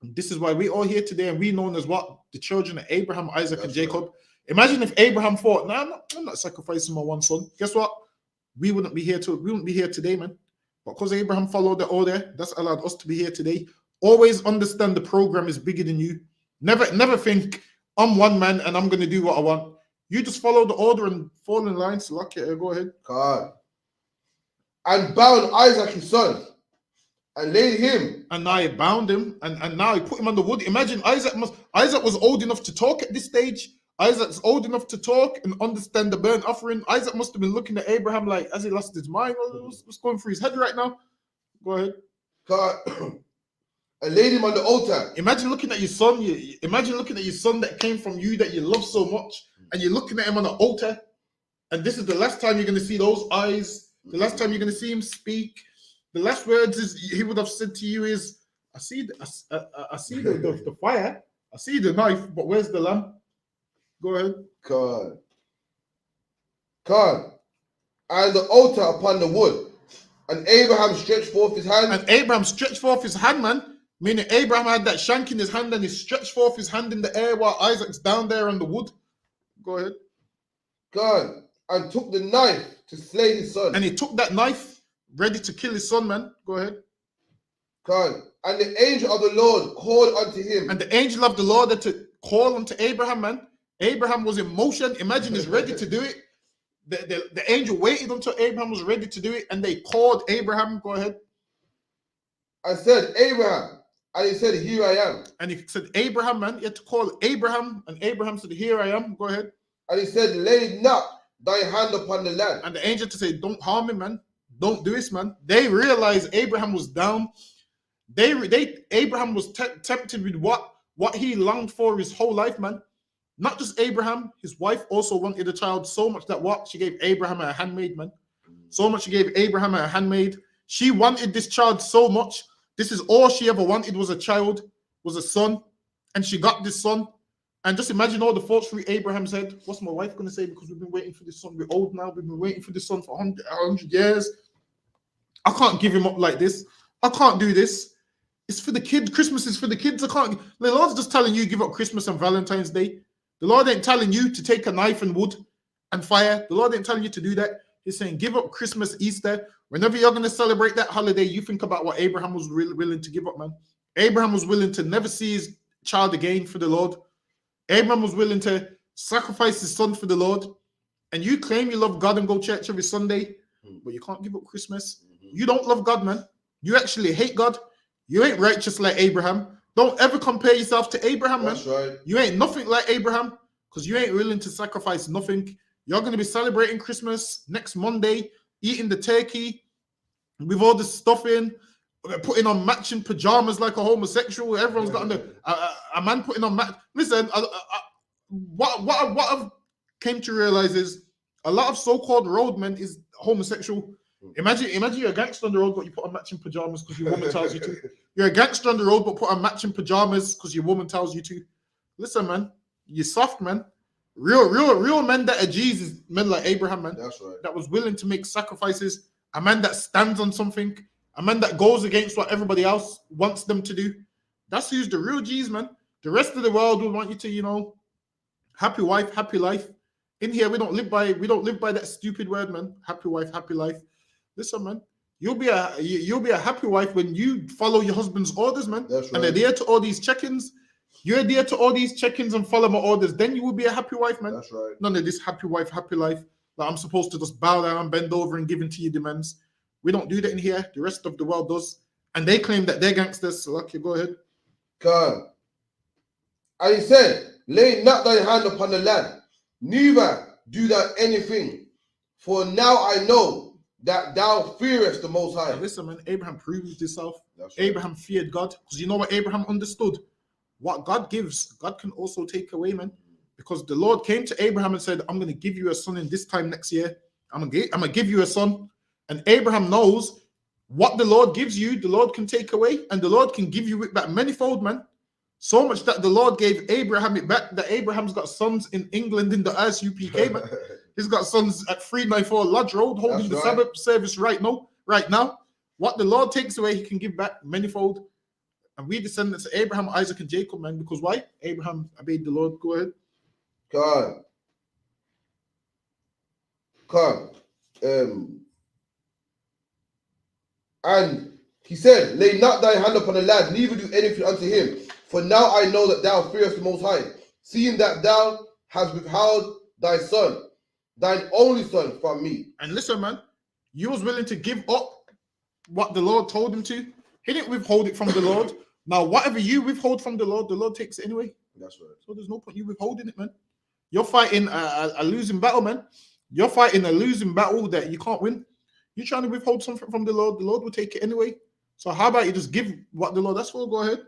this is why we all here today, and we known as what? The children of Abraham, Isaac, and Jacob. Right. Imagine if Abraham thought, no, I'm not sacrificing my one son. Guess what? We wouldn't be here today, man. But because Abraham followed the order, that's allowed us to be here today. Always understand the program is bigger than you. Never think I'm one man and I'm going to do what I want. You just follow the order and fall in line. So go ahead. God. And bound Isaac his son and laid him. And now he bound him and now he put him on the wood. Imagine Isaac was old enough to talk at this stage. Isaac's old enough to talk and understand the burnt offering. Isaac must have been looking at Abraham like, has he lost his mind? What's going through his head right now? Go ahead. God. And laid him on the altar. Imagine looking at your son. Imagine looking at your son that came from you that you love so much, and you're looking at him on the altar. And this is the last time you're going to see those eyes. The last time you're going to see him speak. The last words he would have said to you is, "I see the fire. I see the knife, but where's the lamb?" Go ahead. God. And the altar upon the wood. And Abraham stretched forth his hand. And Abraham stretched forth his hand, man. Meaning Abraham had that shank in his hand and he stretched forth his hand in the air while Isaac's down there on the wood. Go ahead. God. And took the knife to slay his son. And he took that knife ready to kill his son, man. Go ahead. God. And the angel of the Lord called unto him. And the angel of the Lord had to call unto Abraham, man. Abraham was in motion. Imagine he's ready to do it. The angel waited until Abraham was ready to do it, and they called Abraham. Go ahead. I said, Abraham. And he said, here I am. And he said, Abraham, man. He had to call Abraham, and Abraham said, here I am. Go ahead. And he said, lay not thy hand upon the land. And the angel to say, don't harm him, man. Don't do this, man. They realized Abraham was down. Abraham was tempted with what he longed for his whole life, man. Not just Abraham, his wife also wanted a child so much that what? She gave Abraham a handmaid, man. So much she gave Abraham a handmaid. She wanted this child so much. This is all she ever wanted was a child, was a son. And she got this son. And just imagine all the thoughts through Abraham's head. What's my wife going to say? Because we've been waiting for this son. We're old now. We've been waiting for this son for 100 years. I can't give him up like this. I can't do this. It's for the kids. Christmas is for the kids. I can't. The Lord's just telling you give up Christmas and Valentine's Day. The Lord ain't telling you to take a knife and wood and fire. The Lord ain't telling you to do that. He's saying give up Christmas, Easter. Whenever you're going to celebrate that holiday, you think about what Abraham was really willing to give up, man. Abraham was willing to never see his child again for the Lord. Abraham was willing to sacrifice his son for the Lord. and you claim you love God and go church every Sunday, but you can't give up Christmas. You don't love God, man. You actually hate God. You ain't righteous like Abraham. Don't ever compare yourself to Abraham, man. That's right. You ain't nothing like Abraham because you ain't willing to sacrifice nothing. You're going to be celebrating Christmas next Monday, eating the turkey with all the stuff in, putting on matching pajamas like a homosexual. Everyone's got a man putting on Listen, what I've came to realize is a lot of so-called roadmen is homosexual. Imagine you're a gangster on the road, but you put on matching pajamas because your woman tells you to. You're a gangster on the road, but put on matching pajamas because your woman tells you to. Listen, man, you're soft, man. Real men that are Jesus, men like Abraham, man. That's right. That was willing to make sacrifices. A man that stands on something. A man that goes against what everybody else wants them to do. That's who's the real G's, man. The rest of the world will want you to, happy wife, happy life. In here, we don't live by that stupid word, man. Happy wife, happy life. Listen, man, you'll be a happy wife when you follow your husband's orders, man. That's right. And adhere to all these check-ins. You adhere to all these check-ins and follow my orders, then you will be a happy wife, man. That's right. None of this happy wife, happy life. Like I'm supposed to just bow down, bend over, and give in to your demands. We don't do that in here. The rest of the world does. And they claim that they're gangsters. So, okay, go ahead. God. And he said, lay not thy hand upon the land, neither do thou anything. For now I know that thou fearest the Most High. Now listen, man, Abraham proved himself. That's right. Abraham feared God. Because you know what Abraham understood? What God gives, God can also take away, man. Because the Lord came to Abraham and said, I'm going to give you a son in this time next year. I'm going to give you a son. And Abraham knows what the Lord gives you, the Lord can take away. And the Lord can give you it back manifold, man. So much that the Lord gave Abraham it back, that Abraham's got sons in England in the Isupk, man. He's got sons at 394 Lodge Road holding the Sabbath service right now. What the Lord takes away, he can give back manifold. And we descendants of Abraham, Isaac, and Jacob, man. Because why? Abraham obeyed the Lord. Go ahead. And he said, lay not thy hand upon the lad, neither do anything unto him. For now I know that thou fearest the Most High, seeing that thou hast withheld thy son, thine only son, from me. And listen, man, you was willing to give up what the Lord told him to. He didn't withhold it from the Lord. Now, whatever you withhold from the Lord takes it anyway. That's right. So there's no point you withholding it, man. You're fighting a losing battle, man. You're fighting a losing battle that you can't win. You're trying to withhold something from the Lord will take it anyway. So how about you just give what the Lord asked for? Go ahead.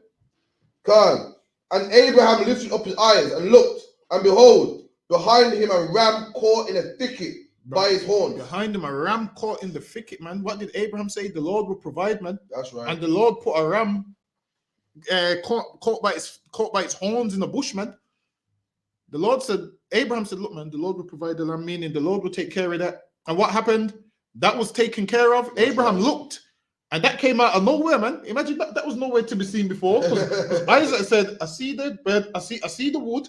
God. And Abraham lifted up his eyes and looked, and behold, behind him a ram caught in a thicket by his horns. Behind him a ram caught in the thicket, man. What did Abraham say? The Lord will provide, man. That's right. And the Lord put a ram caught by its horns in the bush, man. The Lord said, Abraham said, look, man, the Lord will provide the lamb, meaning the Lord will take care of that. And what happened? That was taken care of. That's Abraham right. Looked, and that came out of nowhere, man. Imagine that was nowhere to be seen before. Because Isaac said, I see the bird, I see the wood,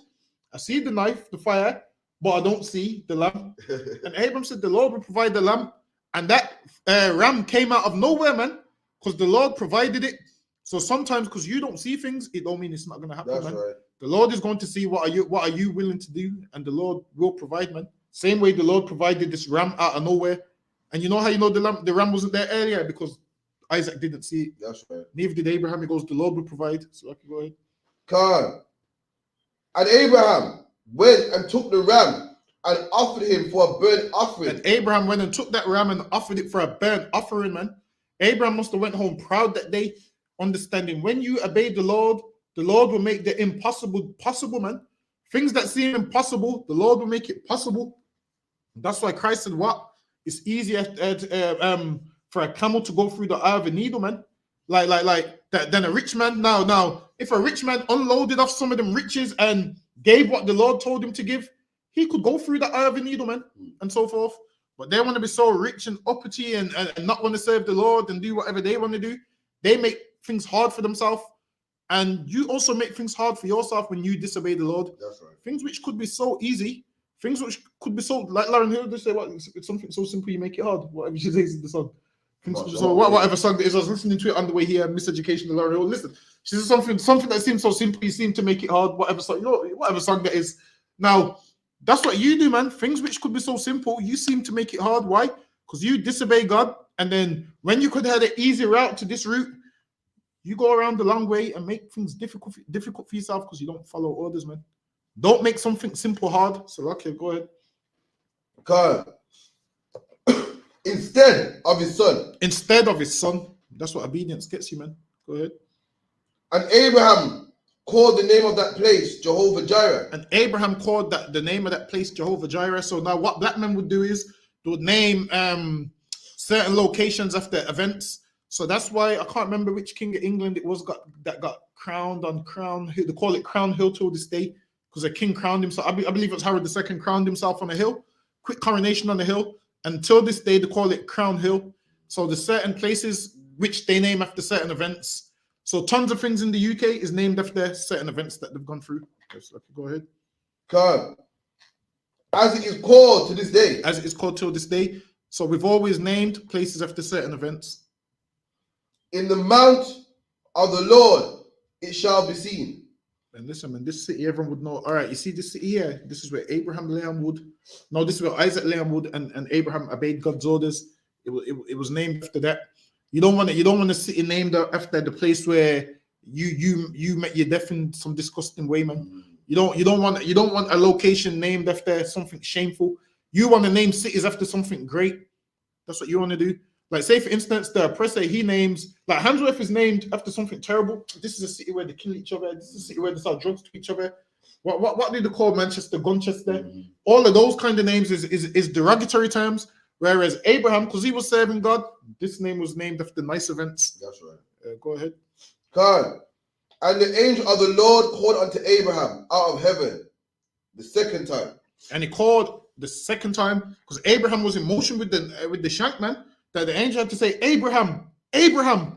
I see the knife, the fire, but I don't see the lamb. And Abraham said, the Lord will provide the lamb. And that ram came out of nowhere, man, because the Lord provided it. So sometimes, because you don't see things, it don't mean it's not going to happen, That's man. Right. The Lord is going to see what are you willing to do, and the Lord will provide, man. Same way the Lord provided this ram out of nowhere. And you know how you know the ram wasn't there earlier? Because Isaac didn't see it. That's right. Neither did Abraham. He goes, the Lord will provide. So I can go ahead. God. And Abraham went and took the ram and offered him for a burnt offering. And Abraham went and took that ram and offered it for a burnt offering, man. Abraham must have went home proud that day, understanding when you obey the Lord will make the impossible possible, man. Things that seem impossible, the Lord will make it possible. That's why Christ said, what? It's easier for a camel to go through the eye of a needle, man. Like that than a rich man. Now, if a rich man unloaded off some of them riches and gave what the Lord told him to give, he could go through the eye of a needle, man, and so forth. But they want to be so rich and uppity and not want to serve the Lord and do whatever they want to do. They make things hard for themselves. And you also make things hard for yourself when you disobey the Lord. That's right. Things which could be so easy, things which could be so, like Lauren Hill, they say, what, it's something so simple you make it hard. Whatever she says in the song. Whatever song that is, I was listening to it on the way here, Miseducation to Lauren Hill. Listen, she says something that seems so simple, you seem to make it hard. Whatever song, whatever song that is. Now, That's what you do, man. Things which could be so simple, you seem to make it hard. Why? Because you disobey God, and then when you could have the easy route to this route, you go around the long way and make things difficult for yourself because you don't follow orders, man. Don't make something simple hard. So, okay, go ahead. God, instead of his son. Instead of his son. That's what obedience gets you, man. Go ahead. And Abraham called the name of that place Jehovah Jireh. And Abraham called the name of that place Jehovah Jireh. So now what black men would do is they would name certain locations after events. So that's why I can't remember which king of England it was that got crowned on Crown Hill. They call it Crown Hill till this day because a king crowned himself. I believe it was Herod II crowned himself on a hill. Quick coronation on the hill. Until this day, they call it Crown Hill. So there's certain places which they name after certain events. So tons of things in the UK is named after certain events that they've gone through. Yes, okay, go ahead. God, as it is called to this day. As it is called till this day. So we've always named places after certain events. In the mount of the Lord it shall be seen. And listen, man, this city everyone would know. All right, you see this city here? This is where Abraham lay on wood. No, this is where Isaac lay on wood, and Abraham obeyed God's orders. It was named after that. You don't want a city named after the place where you met your death in some disgusting way, man. You don't want a location named after something shameful. You want to name cities after something great. That's what you want to do. Like, say for instance, the oppressor, he names, like Handsworth is named after something terrible. This is a city where they kill each other. This is a city where they sell drugs to each other. What did they call Manchester, Gunchester? All of those kind of names is derogatory terms. Whereas Abraham, because he was serving God, this name was named after nice events. That's right. Go ahead. God, and the angel of the Lord called unto Abraham out of heaven the second time. And he called the second time because Abraham was in motion with the shank, man. That the angel had to say, Abraham. Because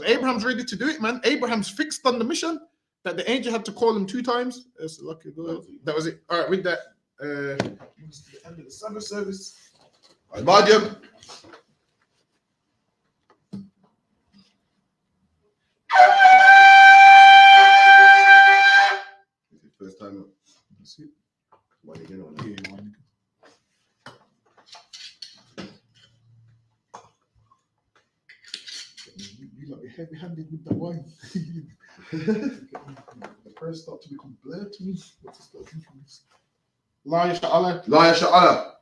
Abraham's ready to do it, man. Abraham's fixed on the mission. That the angel had to call him 2 times. That's lucky. Go ahead. That was it. All right, with that, the end of the Sabbath service. Madiam. First time. That's it. What are you getting on? Yeah, one. You like heavy-handed with that wine. The prayers start to become blurred to me. What is that drinking this? La Yasha Allah. La Yasha Allah.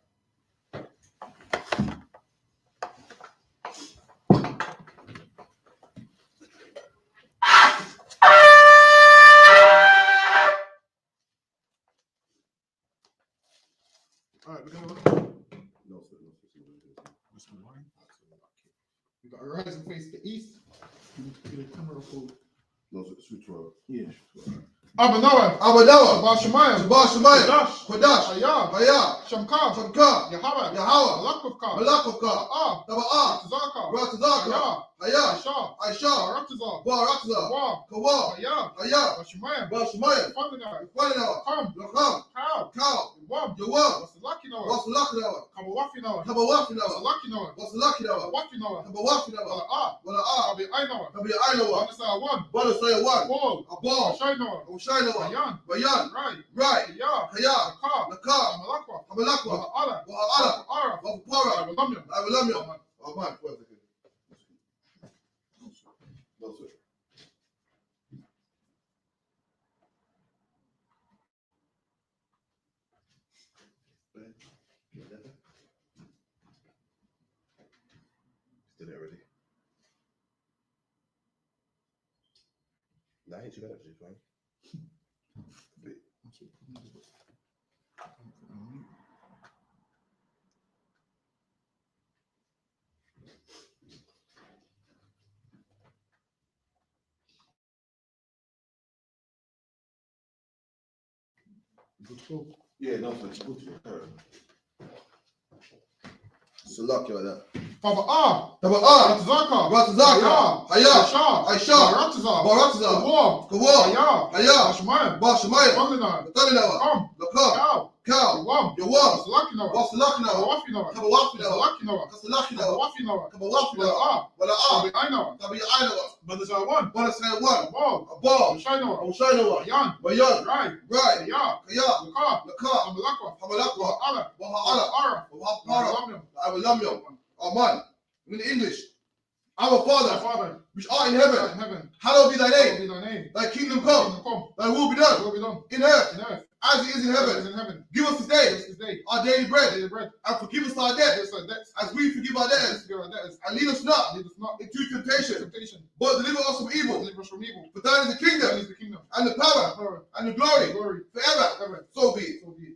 All right, we're gonna we got a rising face to east. You need to get a camera forward. No, switch road. Yeah. Abanawa. Bashamayim. Kodash. Hayah. Hayah. Shamkar. Shamkar. Yahweh. Yahweh. Malakuvka. Malakuvka. Taba'ah. Tazaka. Ratazaka. Hayah. Aisha. Baratazar. Baratazar. Kawa. Kawa. Hayah. Hayah. Bashamayim. Bashamayim. Fandana. Kwaninawa. Kam. Lakam. Cow. Cow. Wam. Yawam. Wasalakinawa. Wasalakinawa. Kamawafinawa. Kabawafinawa. Wasalakinawa. Wasalakinawa. Wafinawa. Kabawafinawa. Wala'ah. Abi Ainawa. Kabi Ainawa. Wanasa one. Balasaya one. Ball. A ball. Shainawa. Ushainawa. Bayan. Bayan. Right. Right. Ya. Hayah. Lakar. Lakam. Malakwa. Kabalakwa. Ala. Wa'ala. Ara. Wapara. Abalamya. Abalamya. Oh man, wait a second. No, sir. Still there already. Nah, I ain't too bad actually, fine. Good talk. Yeah, no, it's good to her. It's a lucky like that. Taba'ah. Taba'ah. Ratazaka. Ratazaka. Hayah. Aisha. Baratazar. Baratazar. Kawa. Kawa. Hayah. Hayah. Bashamayim. Bashamayim. Fandana. Talinawa. Kam. Lakam. Cow. Cow. Wam. Yawam. Wasalakinawa. Wasalakinawa. Kawafinawa. Kabawafinawa. Wasalakinawa. Kasalakinawa. Kawafinawa. Kabawafinawa. Wala'ah. Wala'ah. Abi Ainawa. Kabi Ainawa. But there's one. But it's like one. Ball. A ball. Shino. I'm showing you one. Yan. Bayan. Right. Right. Ya. Kaya. Laka. Laka. Amalakwa. Hamalakwa. Ala. Waha'ala. Ara. Waha'ara. I will yum yum. Aman. In English. Our Our Father, Father. which art in In heaven, heaven. hallowed be thy Hallowed name. be thy name. Thy kingdom come. Kingdom come. Thy will be Thy done will be done. in earth In earth. as it is in As heaven. in heaven. Give us this Give day us this day our daily bread, daily bread. and forgive us our Give debts us our debts. as we forgive our debtors. Forgive our debtors. And lead us not Lead us not into into temptation, temptation. but deliver us from evil. Deliver us from evil. For thine is the Thine kingdom, is the kingdom. and the power, Power. and the glory, Glory. forever. Forever. So be it. So be it.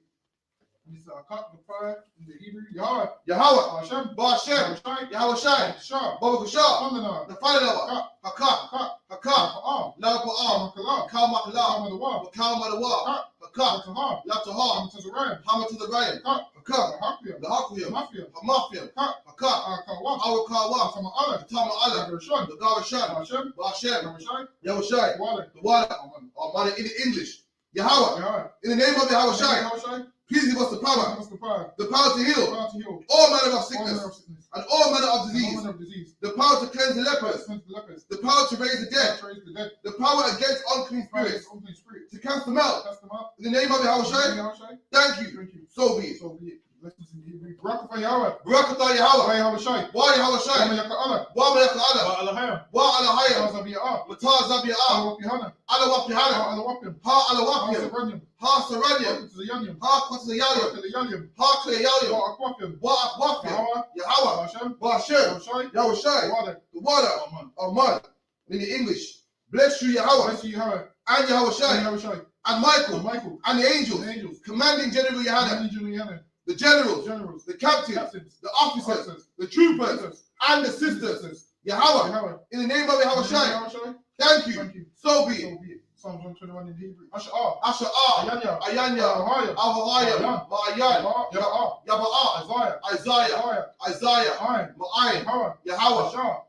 This is our cut, the fire, in the Hebrew. Yahweh. Yahweh, Hashem. Ba'ashem, Shai. Yahweh Shai, Shah. Baba Kashah, Kandana. the Father Nawa, Kat. Hakah, Kat. Hakah, Ka'am. La Ba'am, Kala. Kal Makala, Kamadawa. Kal Madawa, Kat. Hakah, Kataha. La Tahar, Kamatazaran. Hamad to the Ryan, Kat. Hakah, Hakiyam. the Hakuyam, Mafia. Hamafiam, Kat. Hakah, Kawa. our Kawa, Sama Allah. Tama Allah, Rishon. the Garashan, Hashem. Ba'ashem, Yahushai. Yahweh Shai, Wale. the Water, Almighty in English, Yahweh, Yahweh. in the name of Yahweh Shai, Yahushai. please give us the power Give us the power. to heal Power to heal. all manner of All sickness manner of sickness. and all manner of And all disease, manner of disease. the power to cleanse the lepers, Cleanse the lepers. the power to raise the dead, Raise the dead. the power against unclean Power spirits, against unclean spirits. to cast them out. Cast them out. In the name of Yahweh Shai, Yahushai. thank you. Thank you. So be it. So be it. Let's listen to Hebrew. Barakah Yahweh. Barakatah Yahweh, Yahushai. Wa Yahweh Shai, Yama Yaka Allah. Wa Malaka Allah, Wa Alahayam. Wa Alahayam, Zabiya. Matah Zabi'ah, Allah Wapihana. Ala Wapihana, Allah Wapim. Ha Ala Allah Wapiyam, Saranyam. Ha Saranyam, Welcome to the Yanyam. Ha Kwasayayam, Welcome to the Yanyam. Ha Klayayam, Wa Akwapim. Wa Akwafiyam, Yahweh. Yahweh, Hashem. Ba'ashem, Yahushai. Yahweh Shai, Water. the water, Amen. Aman, in the English. Bless you, Yahweh, Bless you, Yahweh. and Yahweh Shai, Yahushai. and Michael, Michael. and the angels, The angels. commanding General Yahana, Commanding General the generals, Generals. the captains, Captains. the officers, the troopers, Sisters. and the sisters. Yahweh, Yahweh. in the name of Yahweh Shai, Yahushai. thank you. Thank you. So be So it. be it. Psalms 121 in Hebrew. Asha'ah. Asha Ayanya. Ayanya, Ahaya. Ahahaya, Ma'ayan, Yaba'ah. Yaba'ah, Isaiah. Isaiah, Isaiah, Ayin. Ma'ayin, Yahweh. Yahweh, Ashah.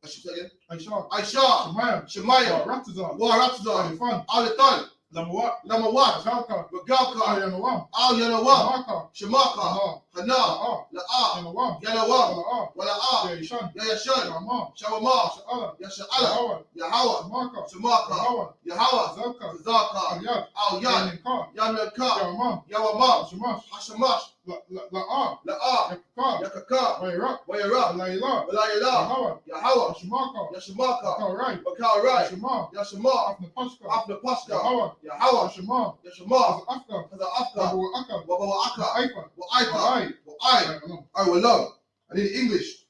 I should say again, Aisha. Aisha, Shemayim. Shemaiah, Ratazah. Waratazah, Alifan. Alitan, Lamawat. Lamawat, Azalka. Regalka, Ayanawam. Al Yanawam, Maka. Shemaka, Hana. Hana, La'ah. La'a, Yanawam. Yanawam, Wala'ah. Wala'a, Yayishan. Yayashan, Yama. Shawama, Sha'ala. Yasha'ala, Yahweh. Yahweh, Maka. Shemaka, Yahweh. Yahweh, Azalka. Zaka, Aliyad. Al Yan, Yaninka. Yanaka, Yawamam. Yawamam, Shemash. Hashamash, La'ah. La'a, Yakaka. Yakaka, Wayrak. Wayara, Alayla. Walayala, Yahweh. Yahweh, Shemaka. Yashimaka, Kawrai. Wakarai, Shema. Yashima, Afna Pashka. Afna Pashka, Yahweh. Yahweh, Shema. Yashima, Afka. Kaza Afka, Abu Akka. Wabawaka, Aifa. Wa'aika, Wa'ai, I will love. And in English,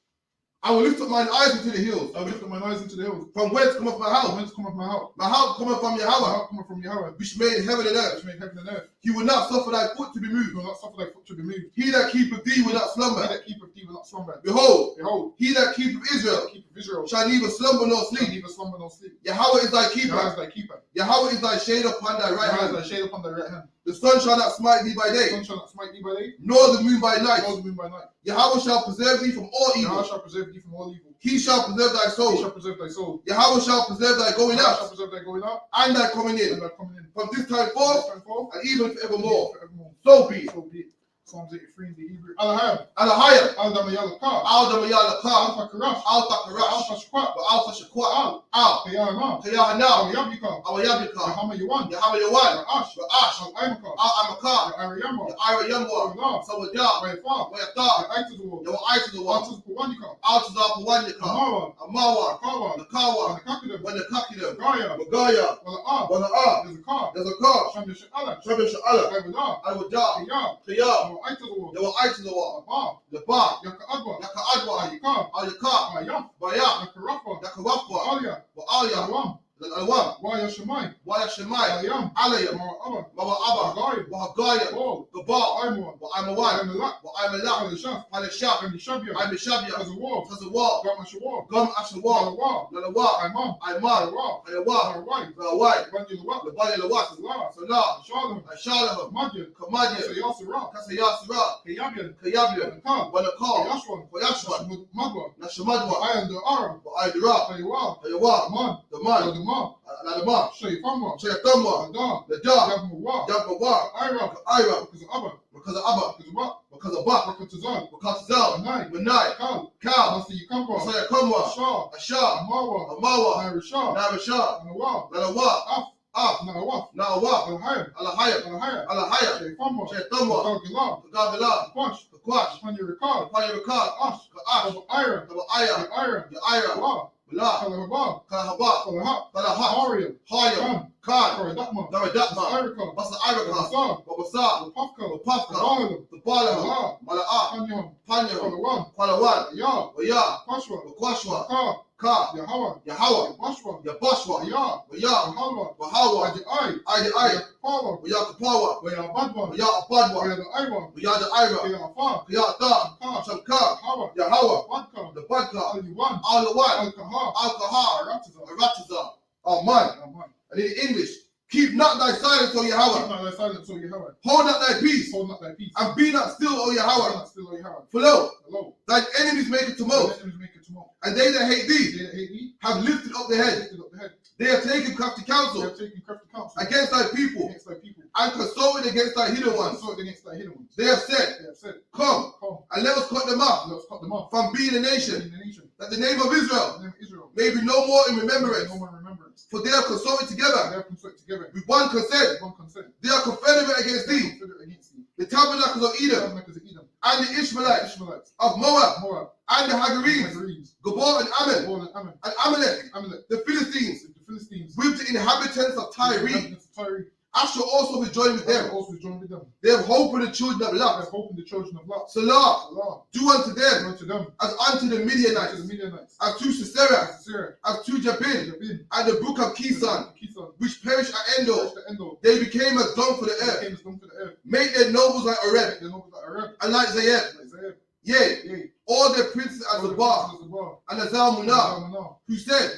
I will lift up mine eyes into the hills. I will lift up my eyes into the hills. From whence cometh my help? Whence cometh my help? My help cometh from My Yahweh, help cometh from Yahweh, which made heaven and earth. which made heaven and earth. He will not suffer thy foot to be He moved. will not suffer thy foot to be moved. He that keepeth thee will not He slumber. that keepeth thee will not slumber. Behold, Behold, he that keepeth he Israel that keepeth Israel shall neither slumber nor shall sleep. neither slumber nor sleep. Yahweh is thy Yahweh keeper. is thy keeper. Yahweh is thy shade upon thy right Yahweh is hand. thy shade upon thy right hand. The sun shall not smite thee by The day, sun shall not smite thee by day, nor the moon by night. nor the moon by night. Yahweh shall preserve thee from all Yahweh evil. shall preserve thee from all evil. He shall preserve thy He soul. shall preserve thy soul. Yahweh shall preserve thy going Yahweh shall out preserve thy going out and thy coming and in, thy coming in. from this time forth From this time forth, and even forevermore. forevermore. So be it. So be it. Psalms 83 in the Hebrew. Alahayam. Alahaya, Aldama Yalaka. Al Damayala Ka, Alpha Karash. Al Takarash, Alpha Shquat. Alpha Shakwa, Al Kayana. Kayahana, Yabika. Awayabika, Yahama Yuan. Yahama Yawan, Ash. Ash, Al Aimaka. Al Amaka, Ariyama. Ira Yamwa, Allah. Sawada, Wayfa. Wayata, Aitazawar. Yawa Aita the one, Altus Kuwanika. Al Tazapawanyaka, Amawa. Amawa, Akawa. Nakawa, Kakidam. when the Kakidam, Gaya. Magaya, Wala. Wana'a, There's a car. there's a car, Shamya Sha'ala. Shabbat Sha'ala, Aibada. I would die, Kiyab. Kiyab, Aitazawar. Yawa Aita the one, Abba. the Ba, Yaka Adwa. Yaka Adwa, Ayika. Ayaka, Ayaf. Baya, Yaka Rafa. Yaka Wafwa, Alia. Wa'aya, Alwam. Alawam, Waya Shemai. Waya Shemai, Alayam. Alayam, Ma'aba. Mama Abba, Agayim. Wahagaya, Ball. Gabal, Aimwa. Wa'amawan, Aimalak. Wa'amalak, Alishaf. Palashab, Amishabia. Amishabia, Azawar. Tazawar, Gamashawar. Gum Ashawar, Alawa. Lalawa, Imam. Aiman, Alawa. Ayawa, Alawai. Rawai, Banjilawat. Labali Lawat, Salah. Salah, Shalom. Ashalaham, Madyan. Kamadia, Sayasira. Kasayasira, Kayabian. Kayabia, Anakal. Wanakal, Yashwan. Koyashwan, Madwa. Nashamadwa, Ayan the Aram. Wa'aydra, Aywa. Ayawa, Man. the man, Lalama, Shayfama, Shayatama, Nadar, Nadar, Yabmawa, Yabbawa, Ira, Ira, because of Abba, because of Abba, because of Bak, because of Bak, because of Zal, because of Zal, Manai, Manai, Kal, Kal, Master Yukamba, Sayakama, Shah, Ashar, Amawa, Amawa, Nairishah, Nabashar, Nawa, Lalawa, Af, Af, Nawaf, Nawab, Alhayr, Alahaya, Alhayr, Alahaya, Shayfama, Shayatama, Gagila, Gagala, Kwash, Kwash, upon your record, Payaraka, Ash, Ash, Ira, Aya, Ira, Yaira, Wa, Bala, Kalahaba, Kalahaba, Kalahat, Kalahat, Ariel, Hayam, Khan, Koradakma, Daradakma, Irika, Basa Iraka, Babasa, Babasa, Papka, Papka, Bahalam, the Bala, Mala'a, Mala'a, Panyam, Panyam, Kalawan, Kwalawan, Ya, Waya, Kwashwa, Kwashwa, Ka, Ka, Yahawa, Yahawa, Bashwa, Yabashwa, Ya, Waya, Halwa, Wahawa, Adi Adi, Pawa, Waya Kapawa, Waya Badwa, Waya Abadwa, Waya the Iwa, Waya the Ira, Waya Afa, Waya Da, Ka, Shamka, Hawa, Yahawa, Wadka, the Badka, Al Yuwan, Al-Lawan, Al-Kaha, Al-Kahar, Aratiza, Aratiza. Oh man. And in English, keep not thy silence, O Keep Yahweh. not thy silence, O Yahweh. Hold not thy peace, Hold not thy peace. and be not still, O Be Yahweh. not still, O Yahweh. For lo, Hello. thine enemies make it to Thy most, enemies make it tomorrow. and they that hate thee They that hate thee, have lifted up their head. lifted up the head. They have taken crafty They counsel have taken crafty counsel against thy people, against thy people. and consulted against thy hidden ones. Consulted against thy hidden ones. They have said, They have said, Come, Come, and let us cut them off let us cut them off from being a nation, in the nation. that the name of Israel The name of Israel. may be no more in No remembrance. more remembrance. For they have consulted They together have consulted together. with one consent. One consent. They are confederate against They are thee, confederate against thee. the tabernacles of The Edom, tabernacles of Edom. and the Ishmaelites Ishmaelites. of Moab, Moab. and the Hagarenes, Hagarenes. Gabor and Ammon, All and Ammon. and Amalek, Amalek. the Philistines, The Philistines. with the inhabitants of Tyre. Inhabitants of Tyre. I shall also be joined with They them. also joined with them. They have hope in the children of They Lot. have hope in the children of Lot. Salah, Allah. do unto them Unto them. as unto the To Midianites, the Midianites. as to Sisera, Sisera. as to Jabin, Jabin. and the brook of Kison, Kison. which perished at Endor. Perished at Endor. They became as dung for the They earth. became as dung for the earth. Make their nobles like Oreb, They know that Arab. and like Zayeb. Like Zayeb. Yea, Yea. all their princes as the bar, and as Zalmunah, who said,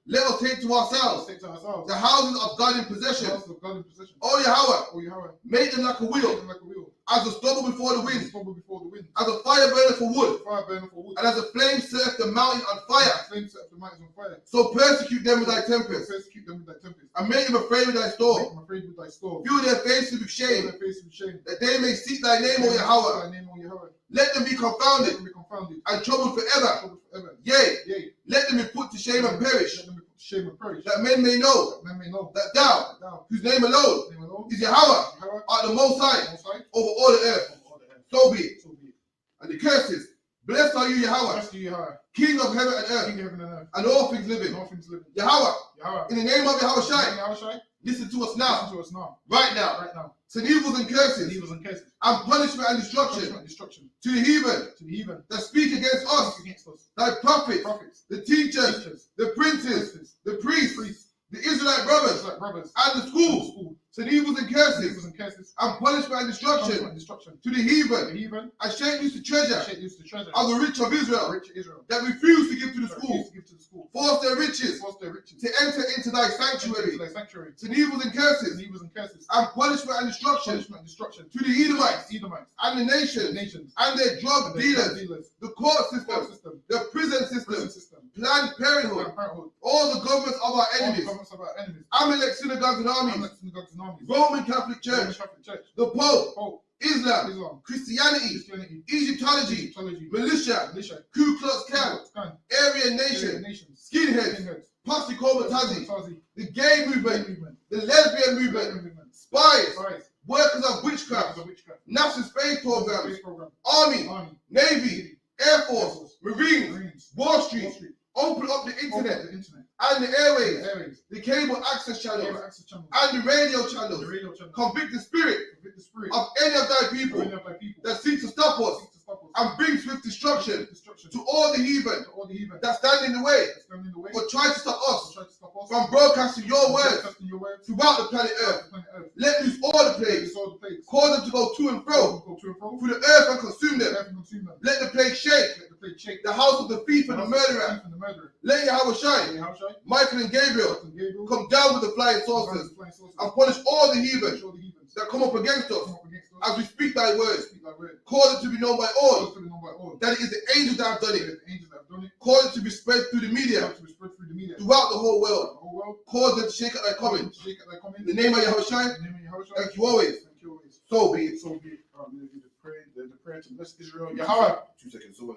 let us take to ourselves Take to ourselves. the houses of God in The possession. house of God in possession. O Yahweh, O Yahweh. make them like a Make wheel, them like a wheel. as a stubble before the wind, Stubble before the wind. as a fire burner for wood, Fire burning for wood. and as a flame setteth the mountain on fire. Flame set the mountains on fire. So persecute them with thy tempest, Persecute them with thy tempest. and make them afraid with thy Make storm. them afraid with thy storm. Fill their faces with Fill shame, their faces with shame. that they may seek thy name, O Yahweh. Thy name, O Yahweh. Let them be Let confounded them be confounded. and troubled forever. Troubled forever. Yea, Yea. let them be put to shame and perish, Let them be put to shame and perish. that men may know That men may know that thou, that thou, whose name alone name alone, is Yahweh, Yahweh, art the Most High Most High, over all the earth. over all the earth. So be it. So be it. And the curses, blessed are you, Yahweh, Blessed be Yahweh, King of heaven and King earth, of heaven and earth, and all things living. and all things living. Yahweh, Yahweh, in the name of Yahweh Shai, Yahweh, listen to us now, listen to us now, right now. right now. To evils and curses, Evils and curses, and punishment and destruction, punishment, destruction to the heathen to the heathen that speak against us, speak against us. thy prophets, Prophets, the teachers, teachers, the princes, princes, the priests, priests, the Israelite brothers, like brothers, and the schools, school, to evils and curses, evils and curses, and punishment and destruction, punishment, destruction to the to heathen, the heathen. and shake you to treasure Shake used to treasure of the rich of Israel, rich Israel. that refuse to give to the That school, refuse to give to the school. force their riches Force their riches to enter into thy into sanctuary, thy sanctuary. to evils and To curses, evils and curses, and punishment and destruction, punishment, destruction to the Edomites, Edomites, and the the nations, nations, and their drug and their drug dealers, dealers, the court court system, system, the prison prison system, system, Planned Parenthood, Planned Parenthood, all the governments of our all the enemies, governments of our enemies, Amalek synagogues and armies, Amalek synagogues and armies, Roman Catholic Roman Church, Catholic Church, the Pope, Pope, Islam, Islam, Christianity, Christianity, Egyptology, Egyptology, militia, militia, Ku Klux Klan, Aryan Nation, nations, skinheads, skinheads, Posse Comitazi, Tazi, the gay movement, movement, the lesbian movement, movement, spies, spies, workers of witchcraft, the witchcraft, national space programs, space program, army, army, navy, air force, marines, Marines, Wall Wall Street, Street, open up the open internet the internet, and the the airways, airways, the cable access cable channels, access channels, and the radio the channels. radio channels, Convict the spirit convict the spirit of any of thy of people any of thy people that seek to stop us seek to stop us and bring swift destruction destruction to all the heathen to all the heathen that stand in the way that stand in the way or try to stop us try to stop us from broadcasting your words broadcasting your words throughout the planet Earth. to planet Earth. Let loose all the plagues, Release all the plagues, cause them to go to and fro go to and fro, through the earth and consume them. earth and consume them. Let the plague shake Let the plague shake the house of the thief and the murderer. and the murderer. Let Yahweh shine. How shall I? Michael and Gabriel Gabriel, come down with the flying saucers flying saucers, and punish all the heathen all the heathens. that come up against us, come up against us, as we speak thy words. speak thy word. Cause it to be known by all Cause it to be known by all. that it is the angels that have done That it. the angels have done it. Cause it to be spread through the media, Cause it to be spread through the media. throughout the whole world. The whole world. Cause them to shake at thy coming. Shake at thy coming. In the name of Yahushua, In the name of Yahushua. thank you always. Thank you always. So be it. So be it. I'm going to do the prayer to bless Israel. Yahweh. 2 seconds. Someone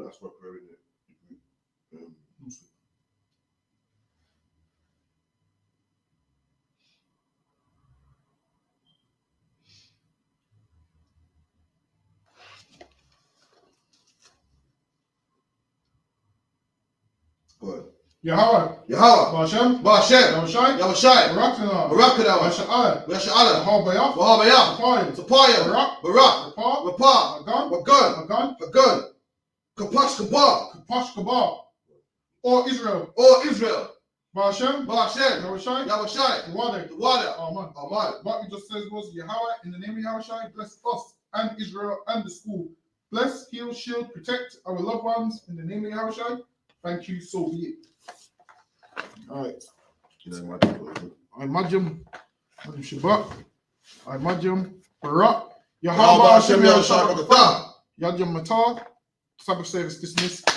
asked for a prayer in it. Go ahead. Yahweh. Yahweh. Ba'ashem. Ba'ashem. Yahushai. Yahushai. Barakatana. Barakatana. Ba'asha'ala. Yasha'ala. Wahabayah. Wahabayah. Sapayah. Sapaya. Barak. Barak. Rapah. Rapah. Agan. Wagun. Agan. Hagun. Kapash Kabah. Kapash Kabah. Or Israel. Or Israel. Ba'ashem. Ba'ashem. Yahushai. Yahushai. Wadah. The water. Amen. Amen. What we just said was Yahweh, in the name of Yahushai, bless us and Israel and the school. Bless, heal, shield, protect our loved ones in the name of Yahushai. Thank you, so be it. All right. I imagine Shabbat. I imagine Barak. Yahweh Hashem Yahushai. Yajam Matar. Sabbath service dismissed.